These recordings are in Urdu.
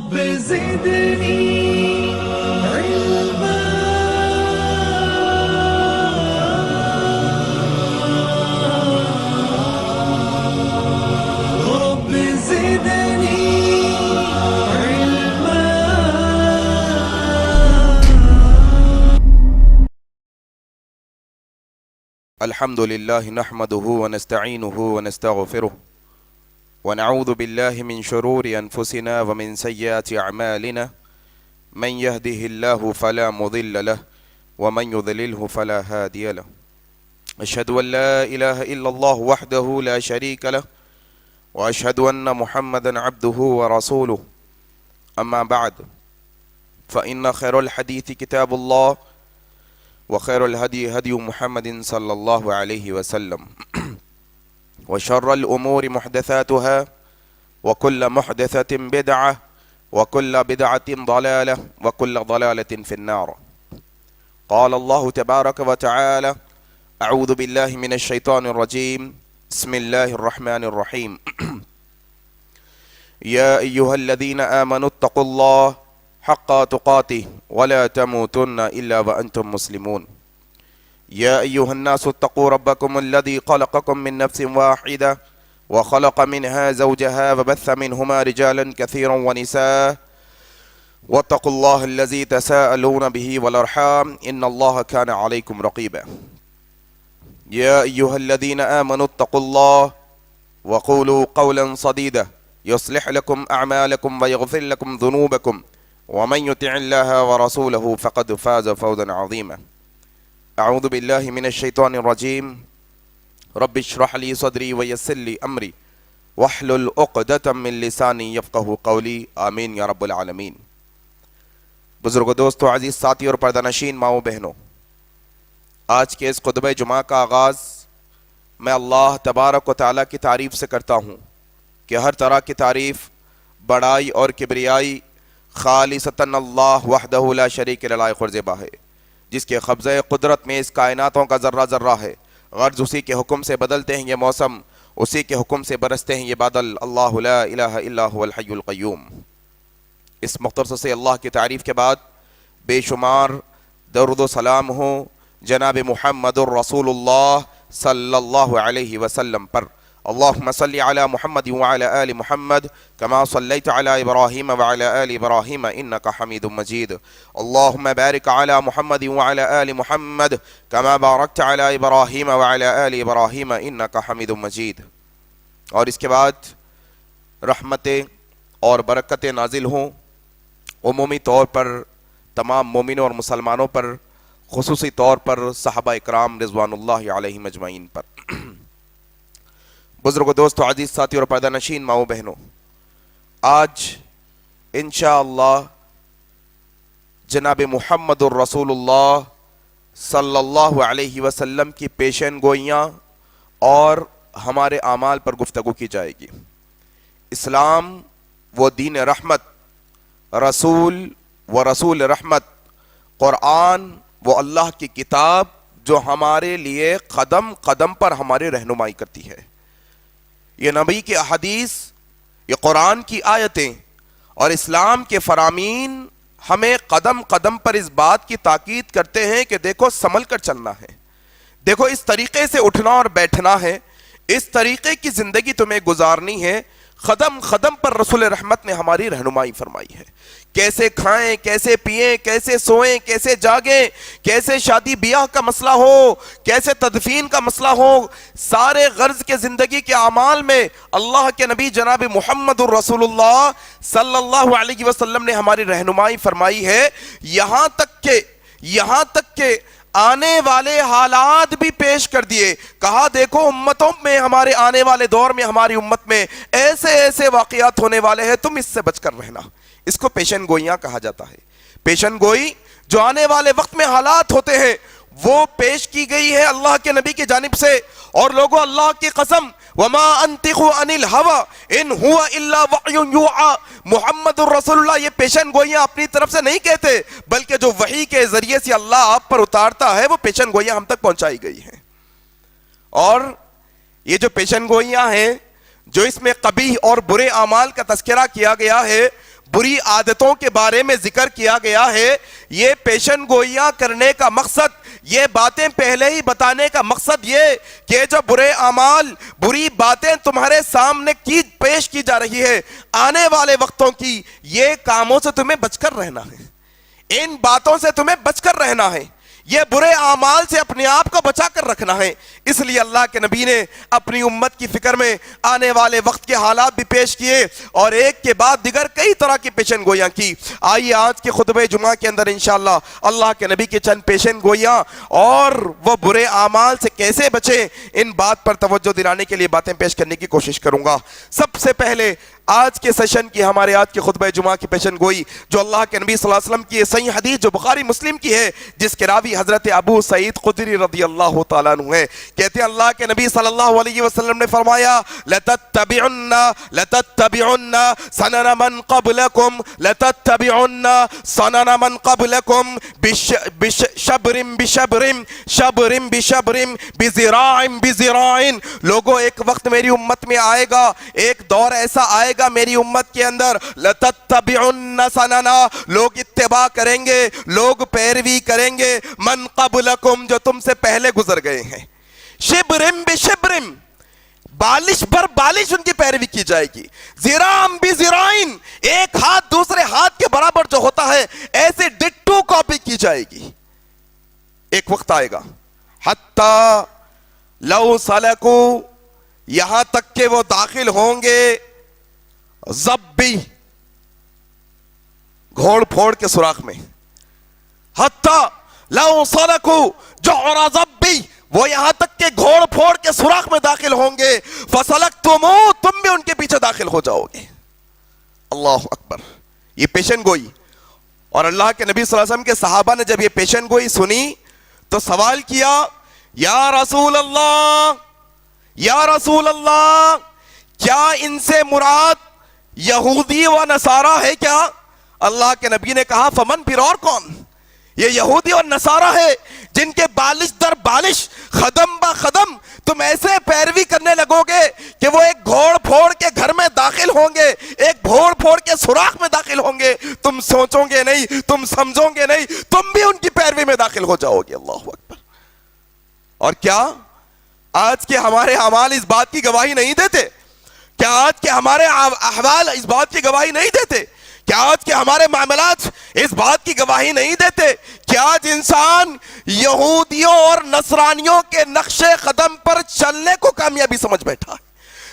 رب زدني علما رب زدني علما. الحمد لله نحمده ونستعينه ونستغفره ونعوذ بالله من شرور أنفسنا ومن سيئات أعمالنا من يهده الله فلا مضل له ومن يضلله فلا هادي له. أشهد أن لا إله إلا الله وحده لا شريك له وأشهد أن محمدا عبده ورسوله. أما بعد فإن خير الحديث كتاب الله وخير الهدي هدي محمد صلى الله عليه وسلم وشر الأمور محدثاتها وكل محدثة بدعة وكل بدعة ضلالة وكل ضلالة في النار. قال الله تبارك وتعالى: أعوذ بالله من الشيطان الرجيم بسم الله الرحمن الرحيم. يا أيها الذين آمنوا اتقوا الله حق تقاته ولا تموتن إلا وأنتم مسلمون. يا أيها الناس اتقوا ربكم الذي خلقكم من نفس واحدة وخلق منها زوجها وبث منهما رجالا كثيرا ونساء واتقوا الله الذي تساءلون به والأرحام إن الله كان عليكم رقيبا. يا أيها الذين آمنوا اتقوا الله وقولوا قولا سديدا يصلح لكم أعمالكم ويغفر لكم ذنوبكم ومن يطع الله ورسوله فقد فاز فوزا عظيما. أعوذ بالله من الشيطان الرجيم. رب اشرح لي صدري ويسر لي أمري واحلل عقدة من لساني يفقهوا قولي آمین یا رب العالمین. بزرگ دوستو، عزیز ساتھی اور پردہ نشین ماؤں بہنوں، آج کے اس خطبہ جمعہ کا آغاز میں اللہ تبارک و تعالیٰ کی تعریف سے کرتا ہوں کہ ہر طرح کی تعریف، بڑائی اور کبریائی خالصتاً اللہ وحدہ لا شریک لہ لائق اور زیبا ہے، جس کے قبضہ قدرت میں اس کائناتوں کا ذرہ ذرہ ہے. غرض اسی کے حکم سے بدلتے ہیں یہ موسم، اسی کے حکم سے برستے ہیں یہ بادل. اللہ لا الہ الا هو الحی القیوم. اس مختصر سے اللہ کی تعریف کے بعد بے شمار درود و سلام ہوں جناب محمد الرسول اللہ صلی اللہ علیہ وسلم پر. اللہم صلی علی محمد وعلی آل محمد کما صلیت علی ابراہیم وعلی آل ابراہیم انکا حمید مجید. اللہم بارک علی محمد وعلی آل محمد کما بارکت علی ابراہیم وعلی آل ابراہیم انکا حمید مجید. اور اس کے بعد رحمتیں اور برکتیں نازل ہوں عمومی طور پر تمام مومنوں اور مسلمانوں پر، خصوصی طور پر صحابہ اکرام رضوان اللہ علیہم اجمعین پر. بزرگ دوستو، عزیز ساتھی اور پردہ نشین ماؤں بہنوں، آج انشاءاللہ جناب محمد الرسول اللہ صلی اللہ علیہ وسلم کی پیشن گوئیاں اور ہمارے اعمال پر گفتگو کی جائے گی. اسلام وہ دین رحمت، رسول و رسول رحمت، قرآن وہ اللہ کی کتاب جو ہمارے لیے قدم قدم پر ہماری رہنمائی کرتی ہے. یہ نبی کی احادیث، یہ قرآن کی آیتیں اور اسلام کے فرامین ہمیں قدم قدم پر اس بات کی تاکید کرتے ہیں کہ دیکھو سنبھل کر چلنا ہے، دیکھو اس طریقے سے اٹھنا اور بیٹھنا ہے، اس طریقے کی زندگی تمہیں گزارنی ہے. قدم قدم پر رسول رحمت نے ہماری رہنمائی فرمائی ہے. کیسے کھائیں، کیسے پیئیں، کیسے سوئیں، کیسے جاگیں، کیسے شادی بیاہ کا مسئلہ ہو، کیسے تدفین کا مسئلہ ہو، سارے غرض کے زندگی کے اعمال میں اللہ کے نبی جناب محمد الرسول اللہ صلی اللہ علیہ وسلم نے ہماری رہنمائی فرمائی ہے. یہاں تک کہ آنے والے حالات بھی پیش کر دیے. کہا دیکھو امتوں میں، ہمارے آنے والے دور میں، ہماری امت میں ایسے ایسے واقعات ہونے والے ہیں، تم اس سے بچ کر رہنا. اس کو پیشن گوئیاں کہا جاتا ہے. پیشن گوئی جو آنے والے وقت میں حالات ہوتے ہیں وہ پیش کی گئی ہے اللہ کے نبی کی جانب سے. اور لوگوں، اللہ کی قسم، وما انطق عن الهوى ان هو الا وحی یوحی، محمد الرسول اللہ یہ پیشن گوئیاں اپنی طرف سے نہیں کہتے، بلکہ جو وحی کے ذریعے سے اللہ آپ پر اتارتا ہے وہ پیشن گوئیاں ہم تک پہنچائی گئی ہیں. اور یہ جو پیشن گوئیاں ہیں جو اس میں قبیح اور برے اعمال کا تذکرہ کیا گیا ہے بری عادتوں کے بارے میں ذکر کیا گیا ہے، یہ پیشن گوئیاں کرنے کا مقصد، یہ باتیں پہلے ہی بتانے کا مقصد یہ کہ جو برے اعمال، بری باتیں تمہارے سامنے پیش کی جا رہی ہے آنے والے وقتوں کی، یہ کاموں سے تمہیں بچ کر رہنا ہے، ان باتوں سے تمہیں بچ کر رہنا ہے، یہ برے اعمال سے اپنے آپ کو بچا کر رکھنا ہے۔ اس لیے اللہ کے نبی نے اپنی امت کی فکر میں آنے والے وقت کے حالات بھی پیش کیے اور ایک کے بعد دیگر کئی طرح کی پیشن گوئیاں کی۔ آئیے آج کے خطبہ جمعہ کے اندر انشاءاللہ اللہ کے نبی کی چند پیشن گوئیاں اور وہ برے اعمال سے کیسے بچیں، ان بات پر توجہ دلانے کے لیے باتیں پیش کرنے کی کوشش کروں گا۔ سب سے پہلے آج کے سیشن کی، ہمارے آج کے خطبہ جمعہ کی پیشن گوئی جو اللہ کے نبی صلی اللہ علیہ وسلم کی صحیح حدیث جو بخاری مسلم کی ہے، جس کے راوی حضرت ابو سعید خدری رضی اللہ تعالیٰ عنہ ہے، کہتے ہیں اللہ کے نبی صلی اللہ علیہ وسلم نے فرمایا لَتَتَّبِعُنَّ سَنَنَ مَنْ قَبْلَكُمْ لَتَتَّبِعُنَّ سَنَنَ مَنْ قَبْلَكُمْ بِشَبْرٍ بِشَبْرٍ شَبْرٍ بِشَبْرٍ بِذِرَاعٍ بِذِرَاعٍ۔ لوگوں ایک وقت میری امت میں آئے گا، ایک دور ایسا آئے گا میری امت کے اندر، لَتَتَّبِعُنَّ سَنَنَ، لوگ اتباع کریں گے، لوگ پیروی کریں گے، من قبلکم، جو تم سے پہلے گزر گئے ہیں، شبرم بشبرم، بالش بر بالش ان کی پیروی کی جائے گی، ذراعم بذراعین، ایک ہاتھ دوسرے ہاتھ کے برابر جو ہوتا ہے ایسے ڈٹو کاپی کی جائے گی۔ ایک وقت آئے گا حتی لو سلکو، یہاں تک کہ وہ داخل ہوں گے زبی، گھوڑ پھوڑ کے سوراخ میں، حتی لو سلکو جعر زبی، وہ یہاں تک کہ گھوڑ پھوڑ کے سوراخ میں داخل ہوں گے، فسلکتمو، تم بھی ان کے پیچھے داخل ہو جاؤ گے۔ اللہ اکبر، یہ پیشن گوئی۔ اور اللہ کے نبی صلی اللہ علیہ وسلم کے صحابہ نے جب یہ پیشن گوئی سنی تو سوال کیا، یا رسول اللہ، یا رسول اللہ، کیا ان سے مراد یہودی و نصارہ ہے کیا؟ اللہ کے نبی نے کہا فمن، پھر اور کون؟ یہ یہودی اور نصارہ ہے جن کے بالش در بالش، قدم با قدم تم ایسے پیروی کرنے لگو گے کہ وہ ایک گھوڑ پھوڑ کے گھر میں داخل ہوں گے، ایک گھوڑ پھوڑ کے سوراخ میں داخل ہوں گے، تم سوچو گے نہیں، تم سمجھو گے نہیں، تم بھی ان کی پیروی میں داخل ہو جاؤ گے۔ اللہ اکبر۔ اور کیا آج کے ہمارے اعمال اس بات کی گواہی نہیں دیتے؟ کیا آج کے ہمارے احوال اس بات کی گواہی نہیں دیتے؟ کیا آج کے ہمارے معاملات اس بات کی گواہی نہیں دیتے کہ آج انسان یہودیوں اور نصرانیوں کے نقش قدم پر چلنے کو کامیابی سمجھ بیٹھا ہے؟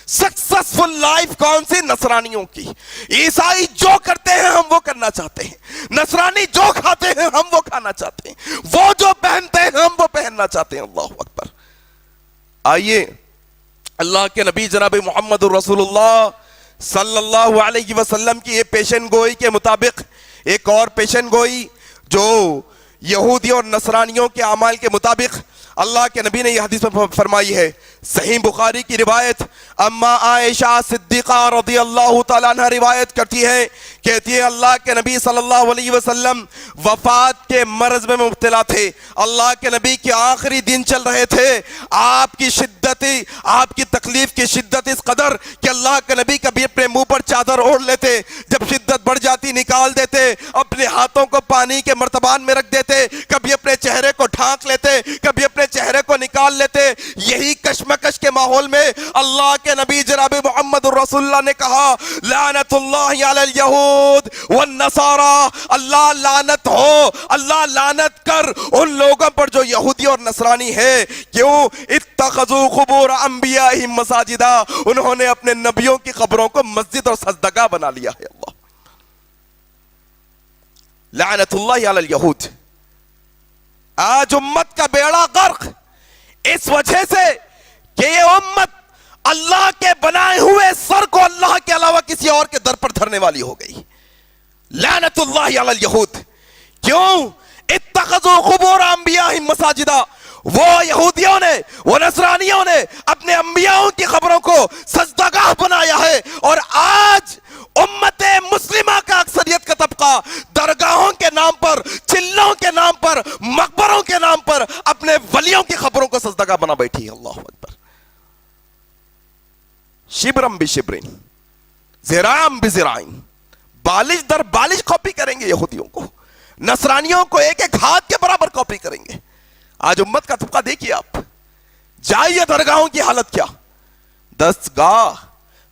سکسسفل لائف کون سی؟ نصرانیوں کی۔ عیسائی جو کرتے ہیں ہم وہ کرنا چاہتے ہیں، نصرانی جو کھاتے ہیں ہم وہ کھانا چاہتے ہیں، وہ جو پہنتے ہیں ہم وہ پہننا چاہتے ہیں۔ اللہ اکبر۔ آئیے اللہ کے نبی جناب محمد الرسول اللہ صلی اللہ علیہ وسلم کی یہ پیشن گوئی کے مطابق ایک اور پیشن گوئی جو یہودیوں اور نصرانیوں کے اعمال کے مطابق اللہ کے نبی نے یہ حدیث میں فرمائی ہے۔ صحیح بخاری کی روایت، اما عائشہ صدیقہ رضی اللہ تعالیٰ عنہ روایت کرتی ہے، کہتی ہے اللہ کے نبی صلی اللہ علیہ وسلم وفات کے مرض میں مبتلا تھے، اللہ کے نبی کے آخری دن چل رہے تھے، آپ کی شدت، آپ کی تکلیف کی شدت اس قدر کہ اللہ کے نبی کبھی اپنے منہ پر چادر اوڑھ لیتے، جب شدت بڑھ جاتی نکال دیتے، اپنے ہاتھوں کو پانی کے مرتبان میں رکھ دیتے، کبھی اپنے چہرے کو ڈھانک لیتے، کبھی اپنے چہرے کو نکال لیتے۔ یہی کشمکش کے ماحول میں اللہ کے نبی جناب محمد الرسول اللہ نے کہا لعنت اللہ علی الیہود والنصارى، اللہ لعنت ہو، اللہ لعنت کر ان لوگوں پر جو یہودی اور نصرانی ہے۔ کیوں؟ اتخذوا قبور انبیائہم مساجدا، انہوں نے اپنے نبیوں کی قبروں کو مسجد اور سجدگاہ بنا لیا ہے۔ اللہ لعنت اللہ علی الیہود۔ آج امت کا بیڑا غرق اس وجہ سے کہ یہ امت اللہ کے بنائے ہوئے سر کو اللہ کے علاوہ کسی اور کے در پر دھرنے والی ہو گئی۔ لعنت اللہ علی الیہود۔ کیوں؟ اتخذوا قبور انبیائہم مساجدا، وہ یہودیوں نے، وہ نصرانیوں نے اپنے انبیاءوں کی قبروں کو سجدگاہ بنایا ہے، اور آج امت مسلمہ کا اکثریت کا طبقہ درگاہوں کے نام پر، چلوں کے نام پر، مقبروں کے نام پر اپنے ولیوں کی قبروں کو سجدگاہ بنا بیٹھی ہے۔ اللہ اکبر۔ شبرم بشبرن، ذراعم بذراعین، بالش در بالش کاپی کریں گے یہودیوں کو، نصرانیوں کو ایک ایک ہاتھ کے برابر کاپی کریں گے۔ آج امت کا طبقہ دیکھیے آپ، جائیے درگاہوں کی حالت کیا، دستگاہ،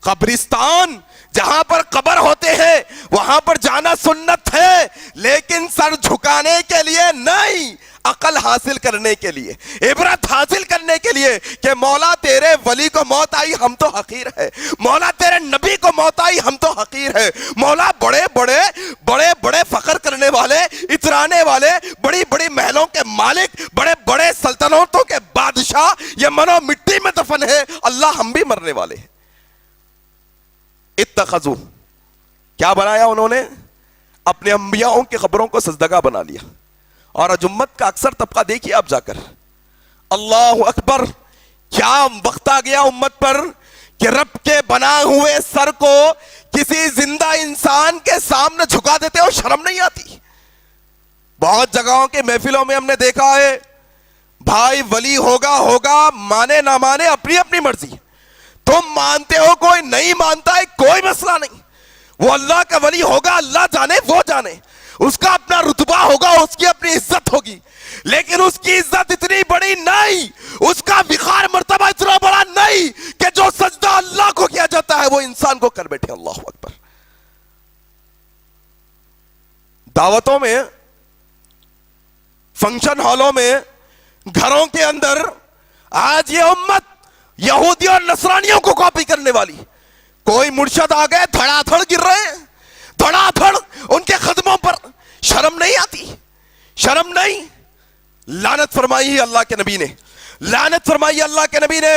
قبرستان، جہاں پر قبر ہوتے ہیں وہاں پر جانا سنت ہے، لیکن سر جھکانے کے لیے نہیں، عقل حاصل کرنے کے لیے، عبرت حاصل کرنے کے لیے کہ مولا تیرے ولی کو موت آئی ہم تو حقیر ہے، مولا تیرے نبی کو موت آئی ہم تو حقیر ہے، مولا بڑے بڑے فخر کرنے والے، اترانے والے، بڑی بڑی محلوں کے مالک، بڑے بڑے سلطنتوں کے بادشاہ یہ منو مٹی میں دفن ہے، اللہ ہم بھی مرنے والے ہیں۔ اتخذو، کیا بنایا انہوں نے؟ اپنے انبیاءوں کی قبروں کو سجدگاہ بنا لیا۔ اور آج امت کا اکثر طبقہ دیکھیے آپ جا کر، اللہ اکبر، کیا وقت آ گیا امت پر کہ رب کے بنا ہوئے سر کو کسی زندہ انسان کے سامنے جھکا دیتے ہو، شرم نہیں آتی؟ بہت جگہوں کے محفلوں میں ہم نے دیکھا ہے، بھائی ولی ہوگا مانے نہ مانے اپنی اپنی مرضی، تم مانتے ہو کوئی نہیں مانتا ہے کوئی مسئلہ نہیں، وہ اللہ کا ولی ہوگا، اللہ جانے وہ جانے، اس کا اپنا رتبہ ہوگا، اس کی اپنی عزت ہوگی، لیکن اس کی عزت اتنی بڑی نہیں، اس کا وقار مرتبہ اتنا بڑا نہیں کہ جو سجدہ اللہ کو کیا جاتا ہے وہ انسان کو کر بیٹھے۔ اللہ اکبر۔ دعوتوں میں، فنکشن ہالوں میں، گھروں کے اندر آج یہ امت یہودی اور نصرانیوں کو کاپی کرنے والی، کوئی مرشد آ گئے دھڑا دھڑ گر رہے ہیں، دھڑا دھڑ ان کے قدموں پر، شرم نہیں آتی؟ شرم نہیں؟ لعنت فرمائی اللہ کے نبی نے، لعنت فرمائی اللہ کے نبی نے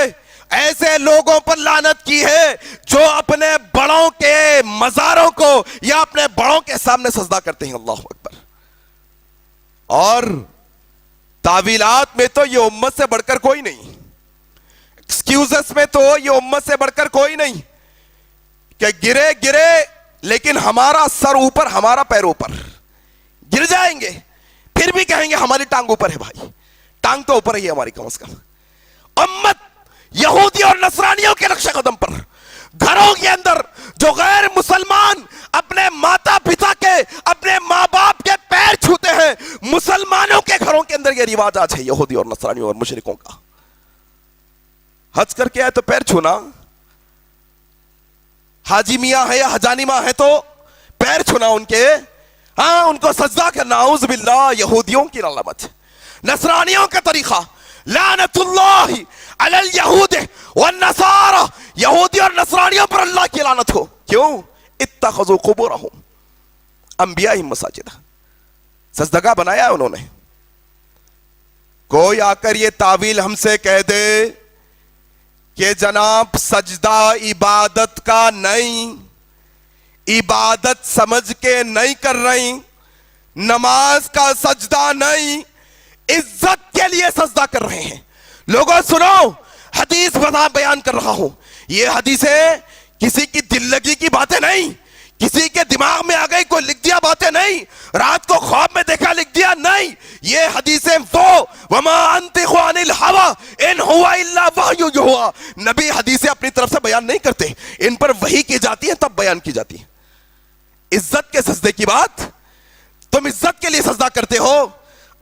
ایسے لوگوں پر لعنت کی ہے جو اپنے بڑوں کے مزاروں کو یا اپنے بڑوں کے سامنے سجدہ کرتے ہیں۔ اللہ اکبر۔ اور تعویلات میں تو یہ امت سے بڑھ کر کوئی نہیں، ایکسکیوزز میں تو یہ امت سے بڑھ کر کوئی نہیں کہ گرے لیکن ہمارا سر اوپر ہمارا پیر اوپر، گر جائیں گے پھر بھی کہیں گے ہماری ٹانگ اوپر ہے، بھائی ٹانگ تو اوپر ہی ہے ہماری کم از کم۔ امت یہودی اور نصرانیوں کے نقش قدم پر گھروں کے اندر جو غیر مسلمان اپنے ماتا پتا کے، اپنے ماں باپ کے پیر چھوتے ہیں، مسلمانوں کے گھروں کے اندر یہ رواج آج ہے یہودی اور نصرانیوں اور مشرکوں کا۔ حج کر کے آئے تو پیر چھونا، حاجی میاں ہے یا حجانی ماں ہے تو پیر چھونا ان کے، ہاں ان کو سجدہ کرنا، اعوذ باللہ، یہودیوں کی علامت، نصرانیوں کا طریقہ، لعنت اللہ علی الیہود والنصارى، یہودی اور نصرانیوں پر اللہ کی لعنت ہو۔ کیوں؟ اتخذوا قبورہم انبیائہم مساجدہ، سجدگاہ بنایا ہے انہوں نے۔ کوئی آ کر یہ تعویل ہم سے کہہ دے کہ جناب سجدہ عبادت کا نہیں، عبادت سمجھ کے نہیں کر رہی، نماز کا سجدہ نہیں، عزت کے لیے سجدہ کر رہے ہیں۔ لوگوں سنو، حدیث بیان کر رہا ہوں، یہ حدیثیں کسی کی دل لگی کی باتیں نہیں، کسی کے دماغ میں آ گئی کوئی لکھ دیا باتیں نہیں، رات کو خواب میں دیکھا لکھ دیا نہیں، یہ حدیثیں وہ وما انطق عن الهوى ان هو الا وحی یوحی، نبی حدیثیں اپنی طرف سے بیان نہیں کرتے، ان پر وحی کی جاتی ہے تب بیان کی جاتی ہے۔ عزت کے سجدے کی بات، تم عزت کے لیے سجدہ کرتے ہو،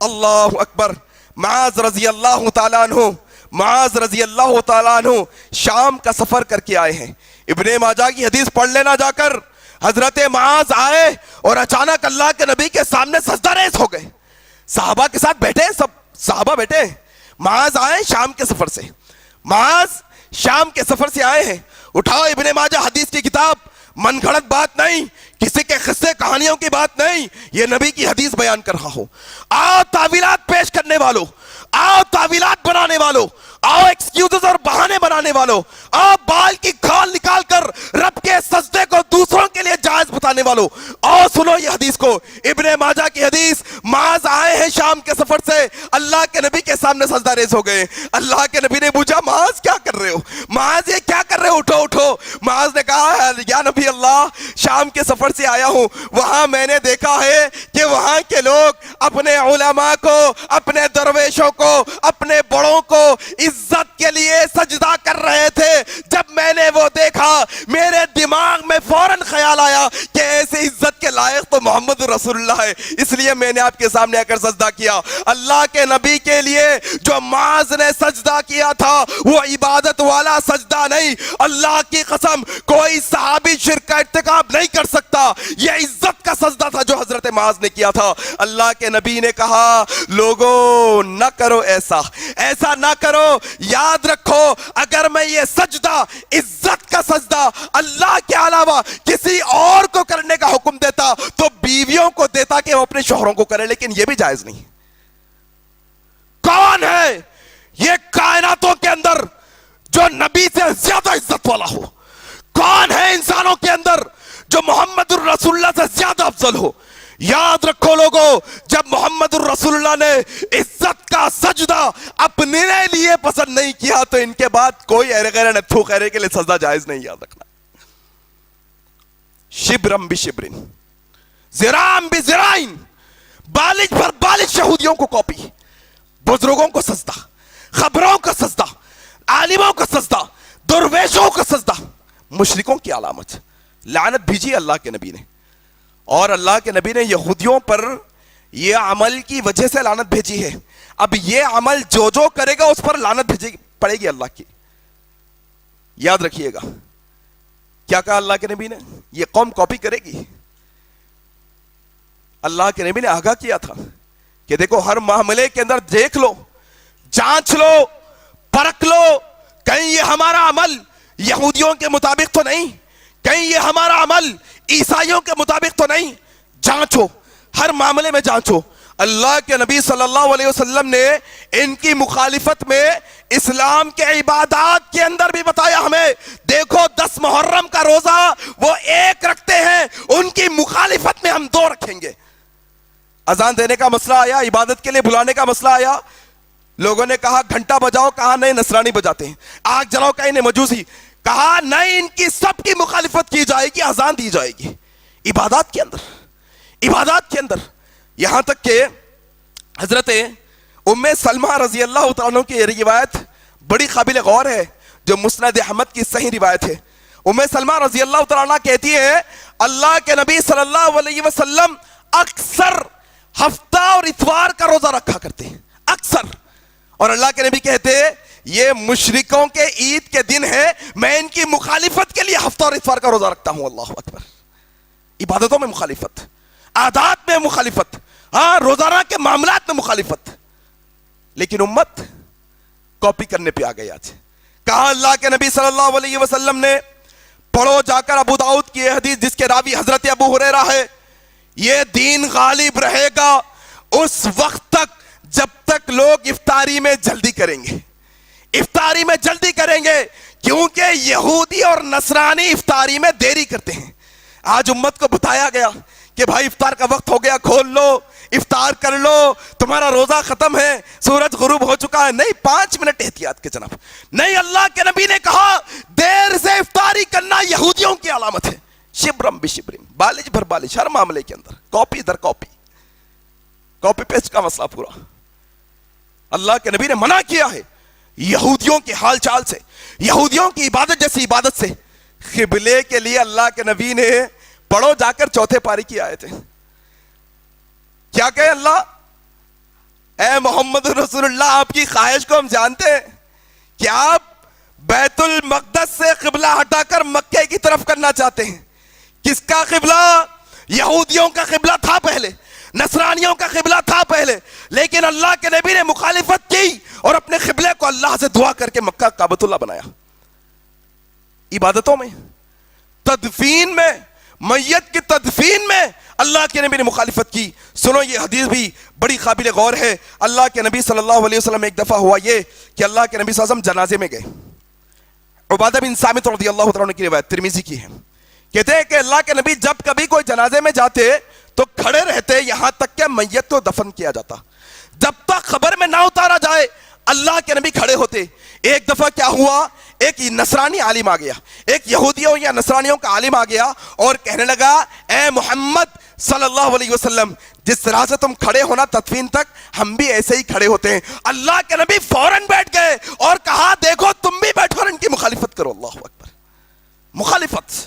اللہ اکبر۔ معاذ رضی اللہ تعالیٰ عنہ، معاذ رضی اللہ تعالیٰ عنہ شام کا سفر کر کے آئے ہیں، ابن ماجہ کی حدیث پڑھ لینا جا کر۔ حضرت معاذ آئے اور اچانک اللہ کے نبی کے سامنے سجدہ ریز ہو گئے، صحابہ کے ساتھ بیٹھے، سب صحابہ بیٹھے، معاذ آئے شام کے سفر سے، معاذ شام کے سفر سے آئے ہیں، اٹھاؤ ابن ماجہ حدیث کی کتاب، من گھڑت بات نہیں، کسی کے قصے کہانیوں کی بات نہیں، یہ نبی کی حدیث بیان کر رہا ہوں۔ آؤ تعویلات پیش کرنے والوں، آؤ تعویلات بنانے والوں، آؤ ایکسکیوزز اور بہانے بنانے والوں، آؤ بال کی کھال نکال کر رب کے سجدے کو دوسروں کے لیے جائز بتانے والوں، آؤ سنو یہ حدیث کو، ابن ماجہ کی حدیث۔ معاذ آئے ہیں شام کے سفر سے، اللہ کے نبی کے سامنے سجدہ ریز ہو گئے، اللہ کے نبی نے پوچھا معاذ کیا کر رہے ہو، معاذ یہ کیا کر رہے ہو، اٹھو اٹھو۔ معاذ نے کہا یا نبی اللہ، شام کے سفر سے آیا ہوں، وہاں میں نے دیکھا ہے کہ وہاں کے لوگ اپنے علماء کو، اپنے درویشوں کو، اپنے بڑوں کو عزت کے لیے سجدہ کر رہے تھے. جب میں نے وہ دیکھا میرے دماغ میں فوراً خیال آیا کہ ایسے عزت کے لائق تو محمد رسول اللہ ہے, اس لیے میں نے آپ کے سامنے آ کر سجدہ کیا. اللہ کے نبی کے لیے جو معاذ نے سجدہ کیا تھا وہ عبادت والا سجدہ نہیں. اللہ کی قسم کوئی صحابی شرک کا ارتکاب نہیں کر سکتا. یہ عزت کا سجدہ تھا جو حضرت معاذ نے کیا تھا. اللہ کے نبی نے کہا لوگوں نہ کرو ایسا نہ کرو. یاد رکھو اگر میں یہ سجدہ عزت کا سجدہ اللہ کے علاوہ کسی اور کو کرنے کا حکم دیتا تو بیویوں کو دیتا کہ وہ اپنے شوہروں کو کرے, لیکن یہ بھی جائز نہیں. کون ہے یہ کائناتوں کے اندر جو نبی سے زیادہ عزت والا ہو؟ کون ہے انسانوں کے اندر جو محمد الرسول اللہ سے زیادہ افضل ہو؟ یاد رکھو لوگوں, جب محمد الرسول اللہ نے عزت کا سجدہ اپنے لیے پسند نہیں کیا تو ان کے بعد کوئی غیر نتھو خیرے کے لیے سجدہ جائز نہیں. یاد رکھنا, شبرم بشبرن ذراعم بذراعین, بالش پر بالش یہودیوں کو کاپی, بزرگوں کو سجدہ, خبروں کا سجدہ, عالموں کا سجدہ, درویشوں کا سجدہ, مشرکوں کی علامت. لعنت بھیجی اللہ کے نبی نے, اور اللہ کے نبی نے یہودیوں پر یہ عمل کی وجہ سے لعنت بھیجی ہے. اب یہ عمل جو کرے گا اس پر لعنت بھیجی پڑے گی اللہ کی. یاد رکھیے گا کیا کہا اللہ کے نبی نے, یہ قوم کاپی کرے گی. اللہ کے نبی نے آگاہ کیا تھا کہ دیکھو ہر معاملے کے اندر دیکھ لو, جانچ لو, پرکھ لو, کہیں یہ ہمارا عمل یہودیوں کے مطابق تو نہیں, کہیں یہ ہمارا عمل عیسائیوں کے مطابق تو نہیں. جانچو, ہر معاملے میں جانچو. اللہ کے نبی صلی اللہ علیہ وسلم نے ان کی مخالفت میں اسلام کے عبادات کے اندر بھی بتایا ہمیں. دیکھو 10 محرم کا روزہ وہ ایک رکھتے ہیں, ان کی مخالفت میں ہم 2 رکھیں گے. اذان دینے کا مسئلہ آیا, عبادت کے لیے بلانے کا مسئلہ آیا, لوگوں نے کہا گھنٹہ بجاؤ, کہا نہیں نصرانی بجاتے ہیں. آگ جلاؤ, کہیں نہیں مجوسی, کہا نہیں ان کی سب کی مخالفت کی جائے گی, اذان دی جائے گی. عبادات کے اندر یہاں تک کہ حضرت ام سلمہ رضی اللہ تعالیٰ کی یہ روایت بڑی قابل غور ہے جو مسند احمد کی صحیح روایت ہے. ام سلمہ رضی اللہ تعالیٰ کہتی ہے اللہ کے نبی صلی اللہ علیہ وسلم اکثر ہفتہ اور اتوار کا روزہ رکھا کرتے ہیں, اکثر. اور اللہ کے نبی کہتے ہیں یہ مشرکوں کے عید کے دن ہے, میں ان کی مخالفت کے لیے ہفتہ اور اتوار کا روزہ رکھتا ہوں. اللہ اکبر. عبادتوں میں مخالفت, عادات میں مخالفت, ہاں روزانہ کے معاملات میں مخالفت, لیکن امت کاپی کرنے پہ آ گئی. آج کہا اللہ کے نبی صلی اللہ علیہ وسلم نے, پڑھو جا کر ابو داؤد کی حدیث جس کے راوی حضرت ابو ہریرہ ہے, یہ دین غالب رہے گا اس وقت تک جب تک لوگ افطاری میں جلدی کریں گے. افطاری میں جلدی کریں گے کیونکہ یہودی اور نصرانی افطاری میں دیری کرتے ہیں. آج امت کو بتایا گیا کہ بھائی افطار کا وقت ہو گیا, کھول لو, افطار کر لو, تمہارا روزہ ختم ہے, سورج غروب ہو چکا ہے. نہیں, 5 منٹ احتیاط کے جناب. نہیں, اللہ کے نبی نے کہا دیر سے افطاری کرنا یہودیوں کی علامت ہے. شبرم بشبرم, بالش بھر بالش, ہر معاملے کے اندر کاپی در کاپی, کاپی پیسٹ کا مسئلہ پورا. اللہ کے نبی نے منع کیا ہے یہودیوں کے حال چال سے, یہودیوں کی عبادت جیسی عبادت سے. قبلے کے لیے اللہ کے نبی نے پڑھو جا کر 4 پاری کی آیتیں. کیا کہے اللہ, اے محمد رسول اللہ آپ کی خواہش کو ہم جانتے ہیں کہ آپ بیت المقدس سے قبلہ ہٹا کر مکے کی طرف کرنا چاہتے ہیں. کس کا قبلہ؟ یہودیوں کا قبلہ تھا پہلے, نصرانیوں کا قبلہ تھا پہلے, لیکن اللہ کے نبی نے مخالفت کی اور اپنے قبلے کو اللہ سے دعا کر کے مکہ کعبۃ اللہ بنایا. عبادتوں میں, تدفین میں, میت کی تدفین میں اللہ کے نبی نے مخالفت کی. سنو یہ حدیث بھی بڑی قابل غور ہے. اللہ کے نبی صلی اللہ علیہ وسلم ایک دفعہ ہوا یہ کہ اللہ کے نبی صلی اللہ علیہ وسلم جنازے میں گئے. عبادہ بن صامت رضی اللہ تعالیٰ عنہ کی روایت ترمذی کی ہے, کہتے ہیں کہ اللہ کے نبی جب کبھی کوئی جنازے میں جاتے تو کھڑے رہتے یہاں تک کہ میت کو دفن کیا جاتا. جب تک خبر میں نہ اتارا جائے اللہ کے نبی کھڑے ہوتے. ایک دفعہ کیا ہوا, ایک نصرانی عالم آ گیا, ایک یہودیوں یا نصرانیوں کا عالم آ گیا اور کہنے لگا اے محمد صلی اللہ علیہ وسلم, جس طرح سے تم کھڑے ہونا تدفین تک, ہم بھی ایسے ہی کھڑے ہوتے ہیں. اللہ کے نبی فوراً بیٹھ گئے اور کہا دیکھو تم بھی بیٹھو اور ان کی مخالفت کرو. اللہ اکبر. مخالفت,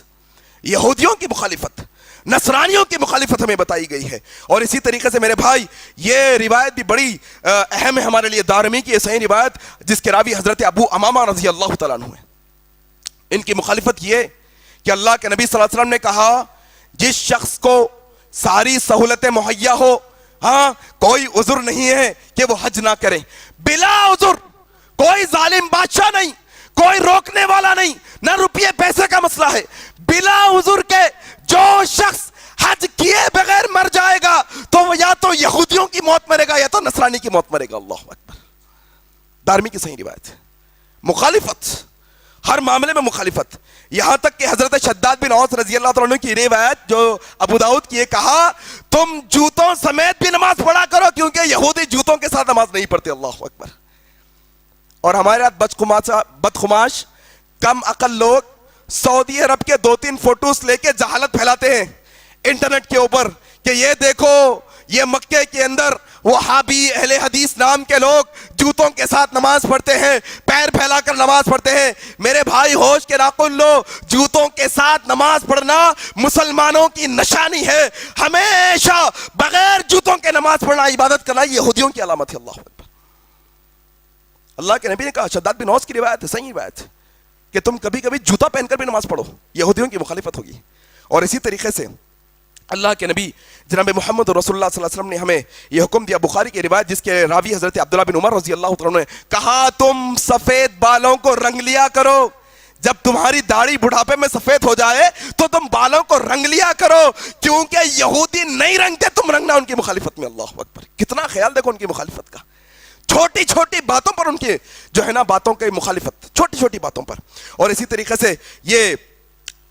یہودیوں کی مخالفت, نصرانیوں کی مخالفت ہمیں بتائی گئی ہے. اور اسی طریقے سے میرے بھائی یہ روایت بھی بڑی اہم ہے ہمارے لیے, دارمی کی یہ صحیح روایت جس کے راوی حضرت ابو امامہ رضی اللہ تعالیٰ عنہ ہے. ان کی مخالفت یہ کہ اللہ کے نبی صلی اللہ علیہ وسلم نے کہا جس شخص کو ساری سہولتیں مہیا ہو, ہاں کوئی عذر نہیں ہے کہ وہ حج نہ کرے, بلا عذر, کوئی ظالم بادشاہ نہیں, کوئی روکنے والا نہیں, نہ روپیے پیسے کا مسئلہ ہے, بلا عذر کے جو شخص حج کیے بغیر مر جائے گا تو وہ یا تو یہودیوں کی موت مرے گا یا تو نصرانی کی موت مرے گا. اللہ اکبر. دارمی کی صحیح روایت. مخالفت, ہر معاملے میں مخالفت, یہاں تک کہ حضرت شداد بن اوس رضی اللہ عنہ کی روایت جو ابو داؤد کی, کہا تم جوتوں سمیت بھی نماز پڑھا کرو کیونکہ یہودی جوتوں کے ساتھ نماز نہیں پڑھتے. اللہ اکبر. اور ہمارے یہاں بدخماش کم عقل لوگ سعودی عرب کے 2-3 فوٹوز لے کے جہالت پھیلاتے ہیں انٹرنیٹ کے اوپر کہ یہ دیکھو یہ مکے کے اندر وہابی اہل حدیث نام کے لوگ جوتوں کے ساتھ نماز پڑھتے ہیں, پیر پھیلا کر نماز پڑھتے ہیں. میرے بھائی ہوش کے ناخن لو, جوتوں کے ساتھ نماز پڑھنا مسلمانوں کی نشانی ہے. ہمیشہ بغیر جوتوں کے نماز پڑھنا, عبادت کرنا یہودیوں کی علامت ہے. اللہ اکبر. اللہ کے نبی نے کہا, شداد بن اوس کی روایت ہے, صحیح روایت, کہ تم کبھی کبھی جوتا پہن کر بھی نماز پڑھو, یہودیوں کی مخالفت ہوگی. اور اسی طریقے سے اللہ کے نبی جناب محمد رسول اللہ صلی اللہ علیہ وسلم نے ہمیں یہ حکم دیا, بخاری کی روایت جس کے راوی حضرت عبداللہ بن عمر رضی اللہ عنہ نے کہا تم سفید بالوں کو رنگ لیا کرو, جب تمہاری داڑھی بڑھاپے میں سفید ہو جائے تو تم بالوں کو رنگ لیا کرو کیونکہ یہودی نہیں رنگتے, تم رنگنا ان کی مخالفت میں. اللہ اکبر. کتنا خیال دیکھو ان کی مخالفت کا, چھوٹی چھوٹی باتوں پر ان کی جو ہے نا باتوں کی مخالفت, چھوٹی چھوٹی باتوں پر. اور اسی طریقے سے یہ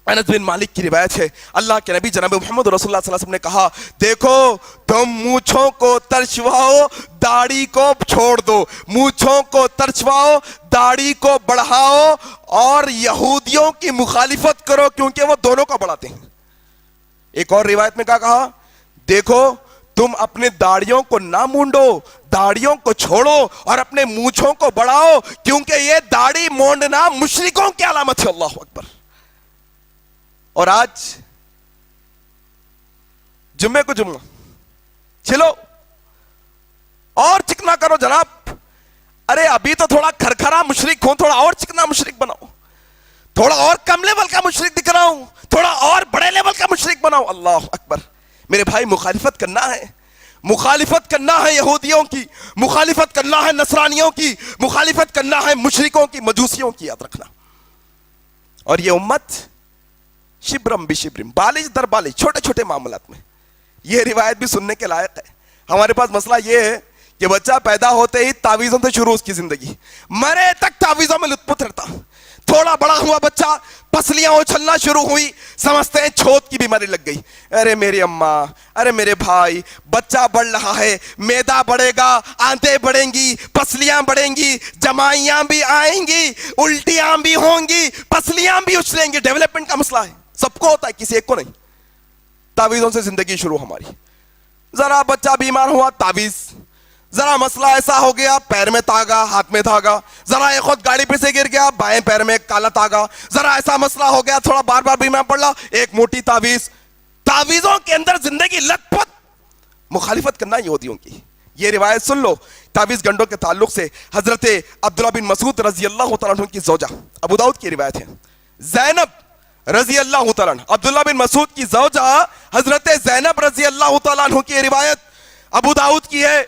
انس بن مالک کی روایت ہے, اللہ کے نبی جناب محمد رسول اللہ صلی اللہ علیہ وسلم نے کہا دیکھو تم مونچھوں کو ترچواؤ داڑھی کو چھوڑ دو, مونچھوں کو ترچواؤ داڑھی کو بڑھاؤ اور یہودیوں کی مخالفت کرو کیونکہ وہ دونوں کا بڑھاتے ہیں. ایک اور روایت میں کیا کہا, دیکھو تم اپنے داڑھیوں کو نہ مونڈو, داڑھیوں کو چھوڑو اور اپنے مونچھوں کو بڑھاؤ کیونکہ یہ داڑھی مونڈنا مشرکوں کی علامت ہے. اللہ اکبر. اور آج جمعے کو جمعہ چلو اور چکنا کرو جناب, ارے ابھی تو تھوڑا کھرکھرا مشرک ہوں, تھوڑا اور چکنا مشرک بناؤ, تھوڑا اور کم لیول کا مشرک دکھ رہا ہوں, تھوڑا اور بڑے لیول کا مشرک بناؤ. اللہ اکبر. میرے بھائی مخالفت کرنا ہے, مخالفت کرنا ہے یہودیوں کی, مخالفت کرنا ہے نصرانیوں کی, مخالفت کرنا ہے مشرکوں کی, مجوسیوں کی, یاد رکھنا. اور یہ امت شبرم بشبرم, بالش در بالش, چھوٹے چھوٹے معاملات میں. یہ روایت بھی سننے کے لائق ہے. ہمارے پاس مسئلہ یہ ہے کہ بچہ پیدا ہوتے ہی تعویذوں سے شروع اس کی زندگی, مرے تک تعویذوں میں لطف رہتا. تھوڑا بڑا ہوا بچہ, پسلیاں اچھلنا شروع ہوئی, سمجھتے ہیں چھوت کی بیماری لگ گئی. ارے میری اماں, ارے میرے بھائی, بچہ بڑھ رہا ہے, میدا بڑھے گا, آنتیں بڑھیں گی, پسلیاں بڑھیں گی, جمائیاں بھی آئیں گی, الٹیاں بھی ہوں گی, پسلیاں بھی اچھلیں گی. ڈیولپمنٹ کا مسئلہ ہے, سب کو ہوتا ہے, کسی ایک کو نہیں. تعویذوں سے زندگی شروع ہماری. ذرا بچہ بیمار ہوا تعویذ, ذرا مسئلہ ایسا ہو گیا پیر میں تاگا, ہاتھ میں تاگا, ذرا ایک خود گاڑی پہ سے گر گیا بائیں پیر میں کالا تاگا, ذرا ایسا مسئلہ ہو گیا تھوڑا بار بار بیمار پڑ رہا ایک موٹی تعویذ. تعویذوں کے اندر زندگی لت پت. مخالفت کرنا یہودیوں کی. یہ روایت سن لو تعویذ گنڈوں کے تعلق سے. حضرت عبداللہ بن مسعود رضی اللہ تعالیٰ عنہ کی زوجہ, ابو داؤد کی روایت ہے, زینب رضی اللہ تعالیٰ عنہ, عبداللہ بن مسعود کی زوجہ حضرت زینب رضی اللہ تعالیٰ عنہ کی روایت ابو داؤد کی ہے.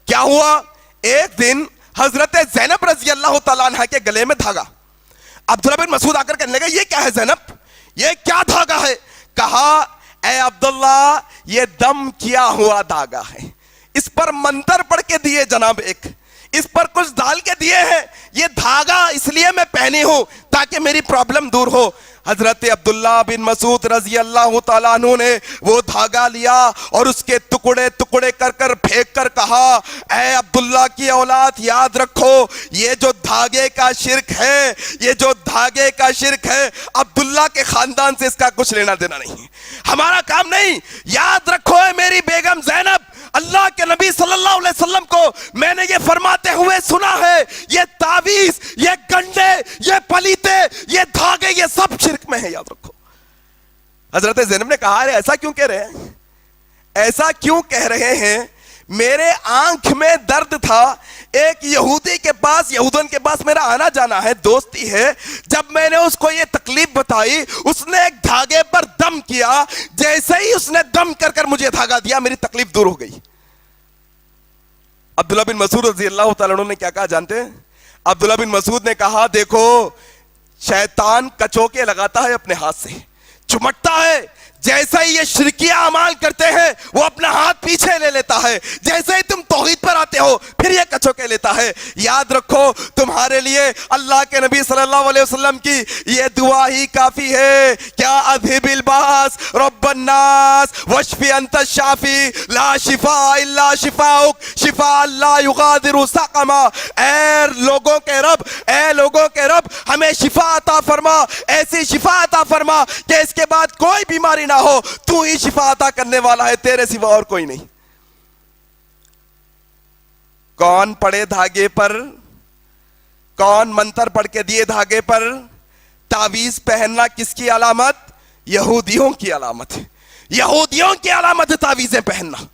کیا ہوا, ایک دن حضرت زینب رضی اللہ تعالیٰ عنہ کے گلے میں دھاگا. عبداللہ بن مسعود آ کر کہنے لگا یہ کیا ہے زینب, یہ کیا دھاگا ہے؟ کہا اے عبداللہ یہ دم کیا ہوا دھاگا ہے, اس پر منتر پڑھ کے دیے جناب, ایک اس پر کچھ ڈال کے دیے ہیں, یہ دھاگا اس لیے میں پہنی ہوں تاکہ میری پرابلم دور ہو. حضرت عبداللہ بن مسعود رضی اللہ تعالیٰ عنہ نے وہ دھاگا لیا اور اس کے ٹکڑے ٹکڑے کر کر پھینک کر کہا، اے عبداللہ کی اولاد یاد رکھو، یہ جو دھاگے کا شرک ہے، یہ جو دھاگے کا شرک ہے، عبداللہ کے خاندان سے اس کا کچھ لینا دینا نہیں، ہمارا کام نہیں۔ یاد رکھو اے میری بیگم زینب، اللہ کے نبی صلی اللہ علیہ وسلم کو میں نے یہ فرماتے ہوئے سنا ہے، یہ تعویذ، یہ گنڈے، یہ پلیتے، یہ دھاگے، یہ سب شرک میں ہے، یاد رکھو۔ حضرت زینب نے کہا، ارے ایسا کیوں کہہ رہے ہیں، ایسا کیوں کہہ رہے ہیں؟ میرے آنکھ میں درد تھا، ایک یہودی کے پاس، یہودن کے پاس میرا آنا جانا ہے، دوستی ہے، جب میں نے اس کو یہ تکلیف بتائی، اس نے ایک دھاگے پر دم کیا، جیسے ہی اس نے دم کر کر مجھے دھاگا دیا، میری تکلیف دور ہو گئی۔ عبداللہ بن مسعود رضی اللہ تعالیٰ عنہ نے کیا کہا جانتے ہیں؟ عبداللہ بن مسعود نے کہا، دیکھو شیطان کچوکے لگاتا ہے اپنے ہاتھ سے، چمٹتا ہے، جیسا ہی یہ شرکیہ اعمال کرتے ہیں وہ اپنا ہاتھ پیچھے لے لیتا ہے، جیسے ہی تم توحید پر آتے ہو پھر یہ کچوکے لیتا ہے۔ یاد رکھو تمہارے لیے اللہ کے نبی صلی اللہ علیہ وسلم کی یہ دعا ہی کافی ہے، کیا اذھب الباس رب الناس واشفی انت الشافی لا شفاء الا شفاؤک شفاء لا یغادر سقما۔ اے لوگوں کے رب، اے لوگوں کے رب، ہمیں شفا عطا فرما، ایسی شفا عطا فرما کہ اس کے بعد کوئی بیماری نہ ہو، تو ہی شفا عطا کرنے والا ہے، تیرے سوا اور کوئی نہیں۔ کون پڑے دھاگے پر، کون منتر پڑھ کے دیے دھاگے پر؟ تعویذ پہننا کس کی علامت؟ یہودیوں کی علامت ہے، یہودیوں کی علامت ہے تعویذیں پہننا،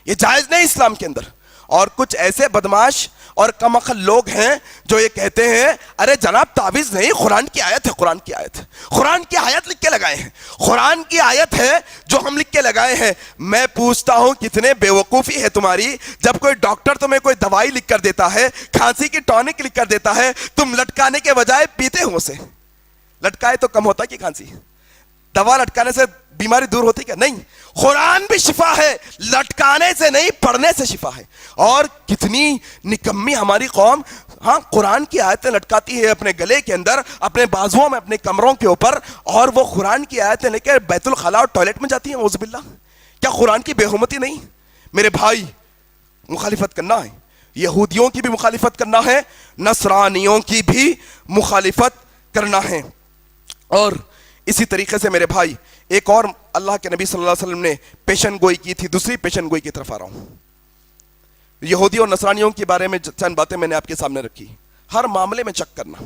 یہ جائز نہیں اسلام کے اندر۔ اور کچھ ایسے بدماش اور کم عقل لوگ ہیں جو یہ کہتے ہیں، ارے جناب تعویذ نہیں، قرآن کی آیت ہے، قرآن کی آیت ہے، قرآن کی آیت لکھ کے لگائے ہیں، قرآن کی آیت ہے جو ہم لکھ کے لگائے ہیں۔ میں پوچھتا ہوں کتنے بے وقوفی ہے تمہاری، جب کوئی ڈاکٹر تمہیں کوئی دوائی لکھ کر دیتا ہے، کھانسی کی ٹونک لکھ کر دیتا ہے، تم لٹکانے کے بجائے پیتے ہو اسے۔ لٹکائے تو کم ہوتا ہے کہ کھانسی، دوا لٹکانے سے بیماری دور ہوتی کیا؟ نہیں۔ قرآن بھی شفا ہے، لٹکانے سے نہیں، پڑھنے سے شفا ہے۔ اور کتنی نکمی ہماری قوم، ہاں قرآن کی آیتیں لٹکاتی ہے اپنے گلے کے اندر، اپنے بازوؤں میں، اپنے کمروں کے اوپر، اور وہ قرآن کی آیتیں لے کے بیت الخلاء اور ٹوائلٹ میں جاتی ہیں، اعوذ باللہ۔ کیا قرآن کی بے حرمتی نہیں؟ میرے بھائی مخالفت کرنا ہے، یہودیوں کی بھی مخالفت کرنا ہے، نصرانیوں کی بھی مخالفت کرنا ہے۔ اور اسی طریقے سے میرے بھائی ایک اور اللہ کے نبی صلی اللہ علیہ وسلم نے پیشن گوئی کی تھی، دوسری پیشن گوئی کی طرف آ رہا ہوں۔ یہودی اور نصرانیوں کے بارے میں چند باتیں میں نے آپ کے سامنے رکھی۔ ہر معاملے میں چیک کرنا،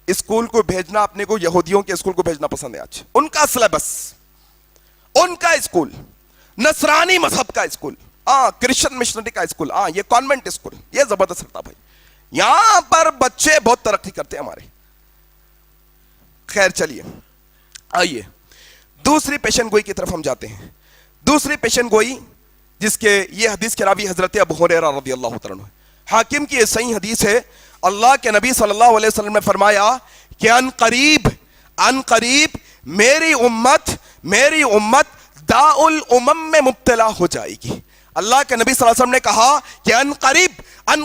اسکول کو بھیجنا، اپنے کو یہودیوں کے اسکول کو بھیجنا پسند ہے آج، ان کا سلیبس، ان کا اسکول، نصرانی مذہب کا اسکول، کرسچن مشنری کا اسکول، یہ کانوینٹ اسکول، یہ زبردست رہتا بھائی، یہاں پر بچے بہت ترقی کرتے ہیں ہمارے۔ خیر چلیے آئیے دوسری پیشن گوئی کی طرف ہم جاتے ہیں۔ دوسری پیشن گوئی جس کے یہ حدیث کے راوی حضرت ابو ہریرہ رضی اللہ تعالیٰ عنہ، حاکم کی یہ صحیح حدیث ہے، اللہ کے نبی صلی اللہ علیہ وسلم نے فرمایا کہ ان قریب میری امت داء الامم میں مبتلا ہو جائے گی۔ اللہ کے نبی صلی اللہ علیہ وسلم نے کہا کہ ان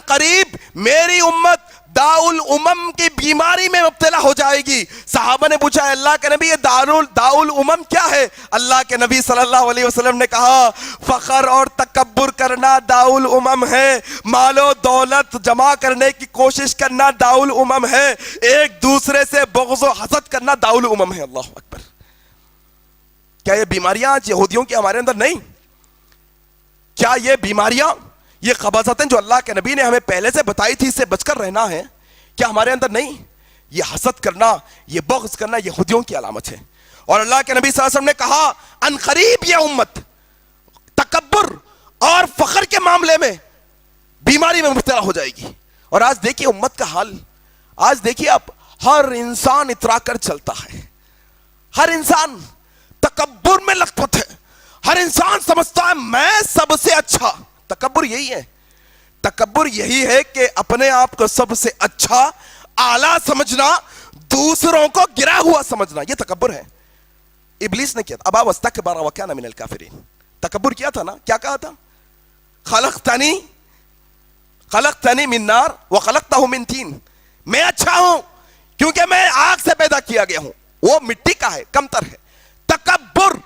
قریب میری امت داء الامم کی بیماری میں مبتلا ہو جائے گی۔ صحابہ نے پوچھا اللہ کے نبی یہ داء الامم کیا ہے؟ اللہ کے نبی صلی اللہ علیہ وسلم نے کہا فخر اور تکبر کرنا داء الامم ہے، مال و دولت جمع کرنے کی کوشش کرنا داء الامم ہے، ایک دوسرے سے بغض و حسد کرنا داء الامم ہے۔ اللہ اکبر! کیا یہ بیماریاں آج یہودیوں کی ہمارے اندر نہیں؟ کیا یہ بیماریاں، یہ قباضتیں جو اللہ کے نبی نے ہمیں پہلے سے بتائی تھی، اس سے بچ کر رہنا ہے، کیا ہمارے اندر نہیں؟ یہ حسد کرنا، یہ بغض کرنا یہودیوں کی علامت ہے۔ اور اللہ کے نبی صلی اللہ علیہ وسلم نے کہا ان قریب یہ امت تکبر اور فخر کے معاملے میں بیماری میں مبتلا ہو جائے گی۔ اور آج دیکھیے امت کا حال، آج دیکھیے آپ، ہر انسان اترا کر چلتا ہے، ہر انسان تکبر میں لت پت ہے، ہر انسان سمجھتا ہے میں سب سے اچھا۔ تکبر یہی ہے، تکبر یہی ہے کہ اپنے آپ کو سب سے اچھا، اعلیٰ سمجھنا، دوسروں کو گرا ہوا سمجھنا، یہ تکبر ہے۔ ابلیس نے کیا تھا، ابا واستکبر وکان من الکافرین، تکبر کیا تھا نا، کیا کہا تھا؟ خلقتنی من نار وخلقتہ من طین، میں اچھا ہوں کیونکہ میں آگ سے پیدا کیا گیا ہوں، وہ مٹی کا ہے, کمتر ہے. تکبر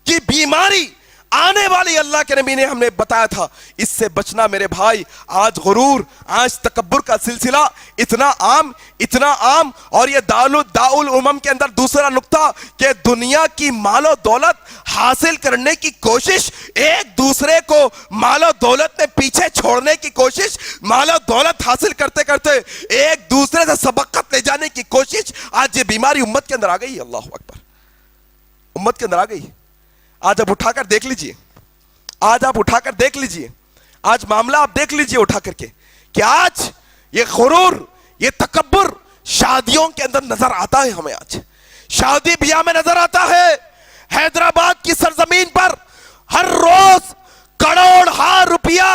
کی بیماری آنے والی اللہ کے نبی نے ہمیں بتایا تھا, اس سے بچنا میرے بھائی. آج غرور, آج تکبر کا سلسلہ اتنا عام, اور یہ داؤل امم کے اندر دوسرا نقطہ کہ دنیا کی مال و دولت حاصل کرنے کی کوشش, ایک دوسرے کو مال و دولت میں پیچھے چھوڑنے کی کوشش, مال و دولت حاصل کرتے کرتے ایک دوسرے سے سبقت لے جانے کی کوشش, آج یہ بیماری امت کے اندر آ گئی. اللہ اکبر, امت کے اندر آ گئی. آج آپ اٹھا کر دیکھ لیجئے, آج معاملہ آپ دیکھ لیجئے اٹھا کر کے, کہ آج یہ غرور, یہ تکبر شادیوں کے اندر نظر آتا ہے. ہمیں آج شادی بیاہ میں نظر آتا ہے. حیدرآباد کی سرزمین پر ہر روز کروڑ روپیہ